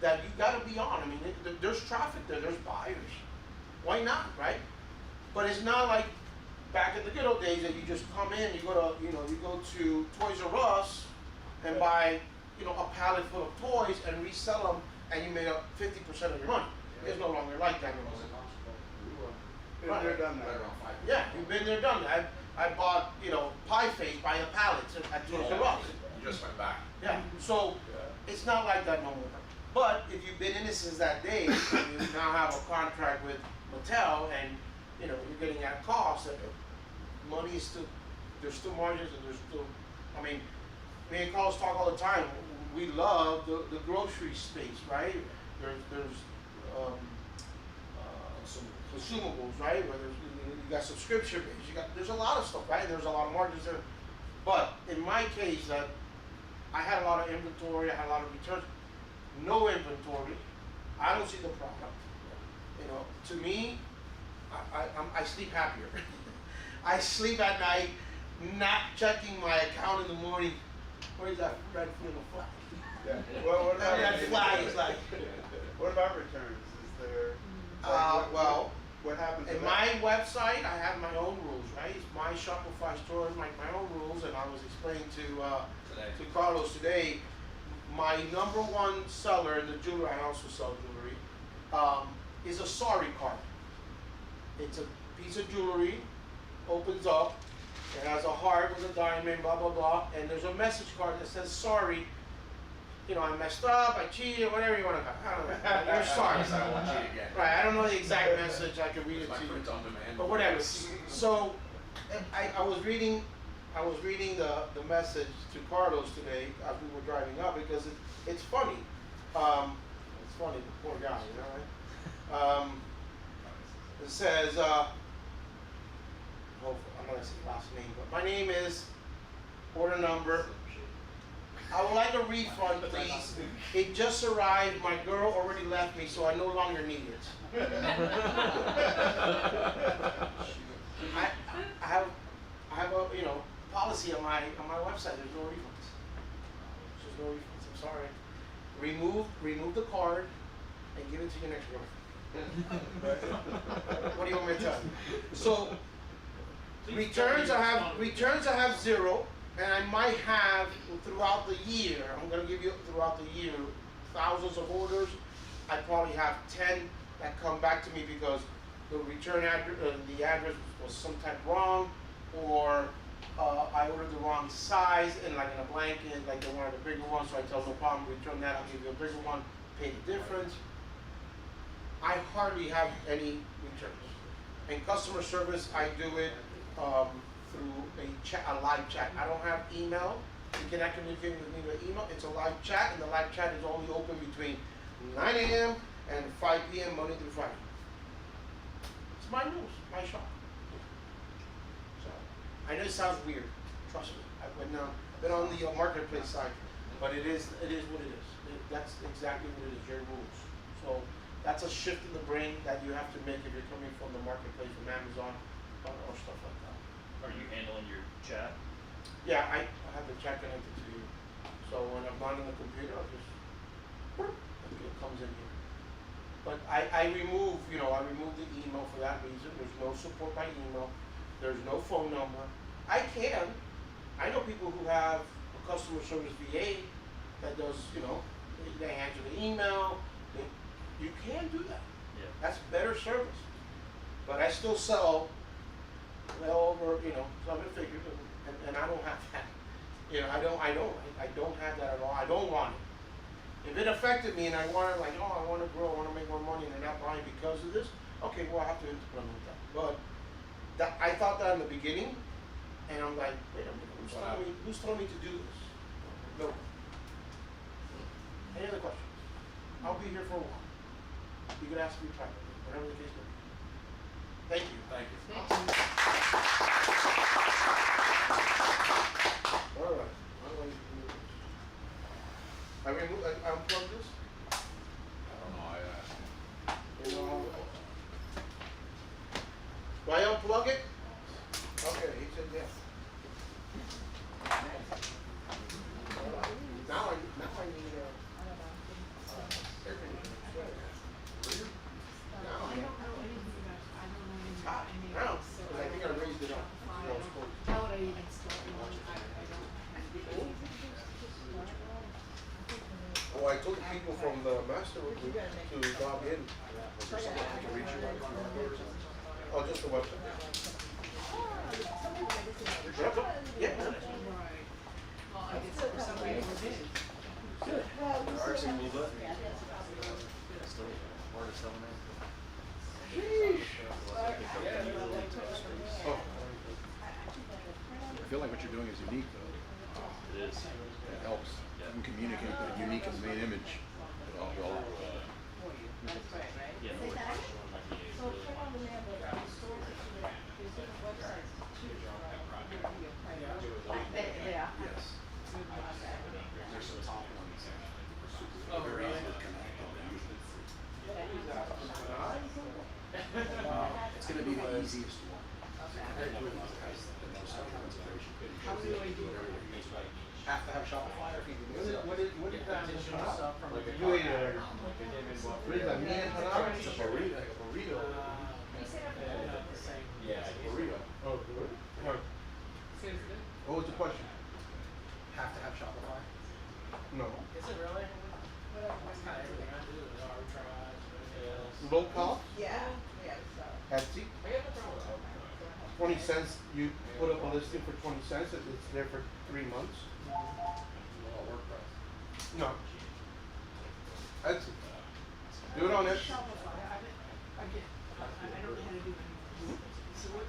that you got to be on. I mean, there's traffic there, there's buyers. Why not, right? But it's not like back in the good old days that you just come in, you go to Toys R Us and buy, you know, a pallet full of toys and resell them, and you made up 50% of your money. It's no longer like that anymore. Been there, done that. Yeah, you've been there, done that. I bought, you know, pie face by the pallets at Toys R Us. You just went back. Yeah, so it's not like that no more. But if you've been in it since that day, and you now have a contract with Mattel, and you know you're getting at cost, money is still, there's still margins, and there's still, I mean, me and Carlos talk all the time. We love the grocery space, right? There's consumables, right? Where you got subscription base, there's a lot of stuff, right? There's a lot of margins there. But in my case, that I had a lot of inventory, I had a lot of returns. No inventory, I don't see the product. You know, to me, I sleep happier. I sleep at night, not checking my account in the morning. Where's that red little flag? Yeah. Well, what about that flag is like. What about returns? Is there? Well, what happens? in my website, I have my own rules, right? It's my Shopify store, my own rules, and I was explaining to Carlos today. My number one seller in the jewelry, I also sell jewelry, is a sorry card. It's a piece of jewelry, opens up, it has a heart with a diamond, blah, blah, blah, and there's a message card that says, sorry, you know, I messed up, I cheated, whatever you want to call it. I don't know. You're sorry. I won't cheat again. Right, I don't know the exact message, I can read it My to you. print on demand. But whatever. So, I was reading, I was reading the message to Carlos today as we were driving up because it's funny. It's funny, the poor guy, you know, right? It says, I'm not gonna say last name, but my name is, order number. I would like a refund, please. It just arrived. My girl already left me, so I no longer need it. I have a policy on my website. There's no refunds. There's no refunds. I'm sorry. Remove the card and give it to your next girlfriend. What do you want me to tell you? So returns I have 0, and I might have throughout the year. I'm gonna give you throughout the year thousands of orders. I probably have 10 that come back to me because the return address, the address was sometime wrong, or I ordered the wrong size and like in a blanket, like they wanted a bigger one, so I tell them no problem, return that, I'll give you a bigger one, pay the difference. I hardly have any returns. In customer service, I do it through a live chat. I don't have email. You cannot communicate with me by email. It's a live chat, and the live chat is only open between 9 a.m. and 5 p.m. Monday through Friday. It's my news, my shop. So I know it sounds weird. Trust me. I've been on the marketplace side, but it is what it is. That's exactly what it is. Your rules. So that's a shift in the brain that you have to make if you're coming from the marketplace, from Amazon, or stuff like that. Are you handling your chat? Yeah, I have the chat connected to you. So when I'm not on the computer, I'll just, it comes in here. But I remove the email for that reason. There's no support by email. There's no phone number. I know people who have a customer service VA that does, they answer the email. You can do that. Yeah. That's better service. But I still sell well over, 7 figures, and I don't have that. I don't have that at all. I don't want it. If it affected me and I want to, I want to grow, I want to make more money, and they're not buying because of this, okay, well, I have to implement that. But I thought that in the beginning, and I'm like, wait a minute, who's telling me to do this? No. Any other questions? I'll be here for a while. You can ask me privately, whatever the case may be. Thank you. Thank you. All right. I unplug this? I don't know. Do I unplug it? Okay, he said yes. Now I need air conditioning. Now, because I think I raised it up. How would I even start one? Oh, I told the people from the master group to log in. Was there something I can reach you on? Oh, just the website. Yeah. Right. Well, I guess for some people it is. Good. Ours a little bit. Still hard to sell now. Oh. I feel like what you're doing is unique, though. It is. It helps. You can communicate, but unique in the main image. Yeah, no worries. Yeah. Yes. There's some top ones. Oh, really? It's going to be the easiest one. The most concentration. Have to have Shopify, or can you do it? What is that? Stuff from You ate it already. What is that? Me and Panama? It's a burrito. not the same. Yeah, it's a burrito. Oh, good. Seriously? What was the question? Have to have Shopify? No. Is it really? That's kind of everything I do. The arbitrage, sales. Low cost? Yeah. Etsy? I got no problem. 20 cents. You put up a listing for 20 cents. It's there for 3 months. No. Etsy. Do it on Etsy. Shopify, I don't know how to do anything. So what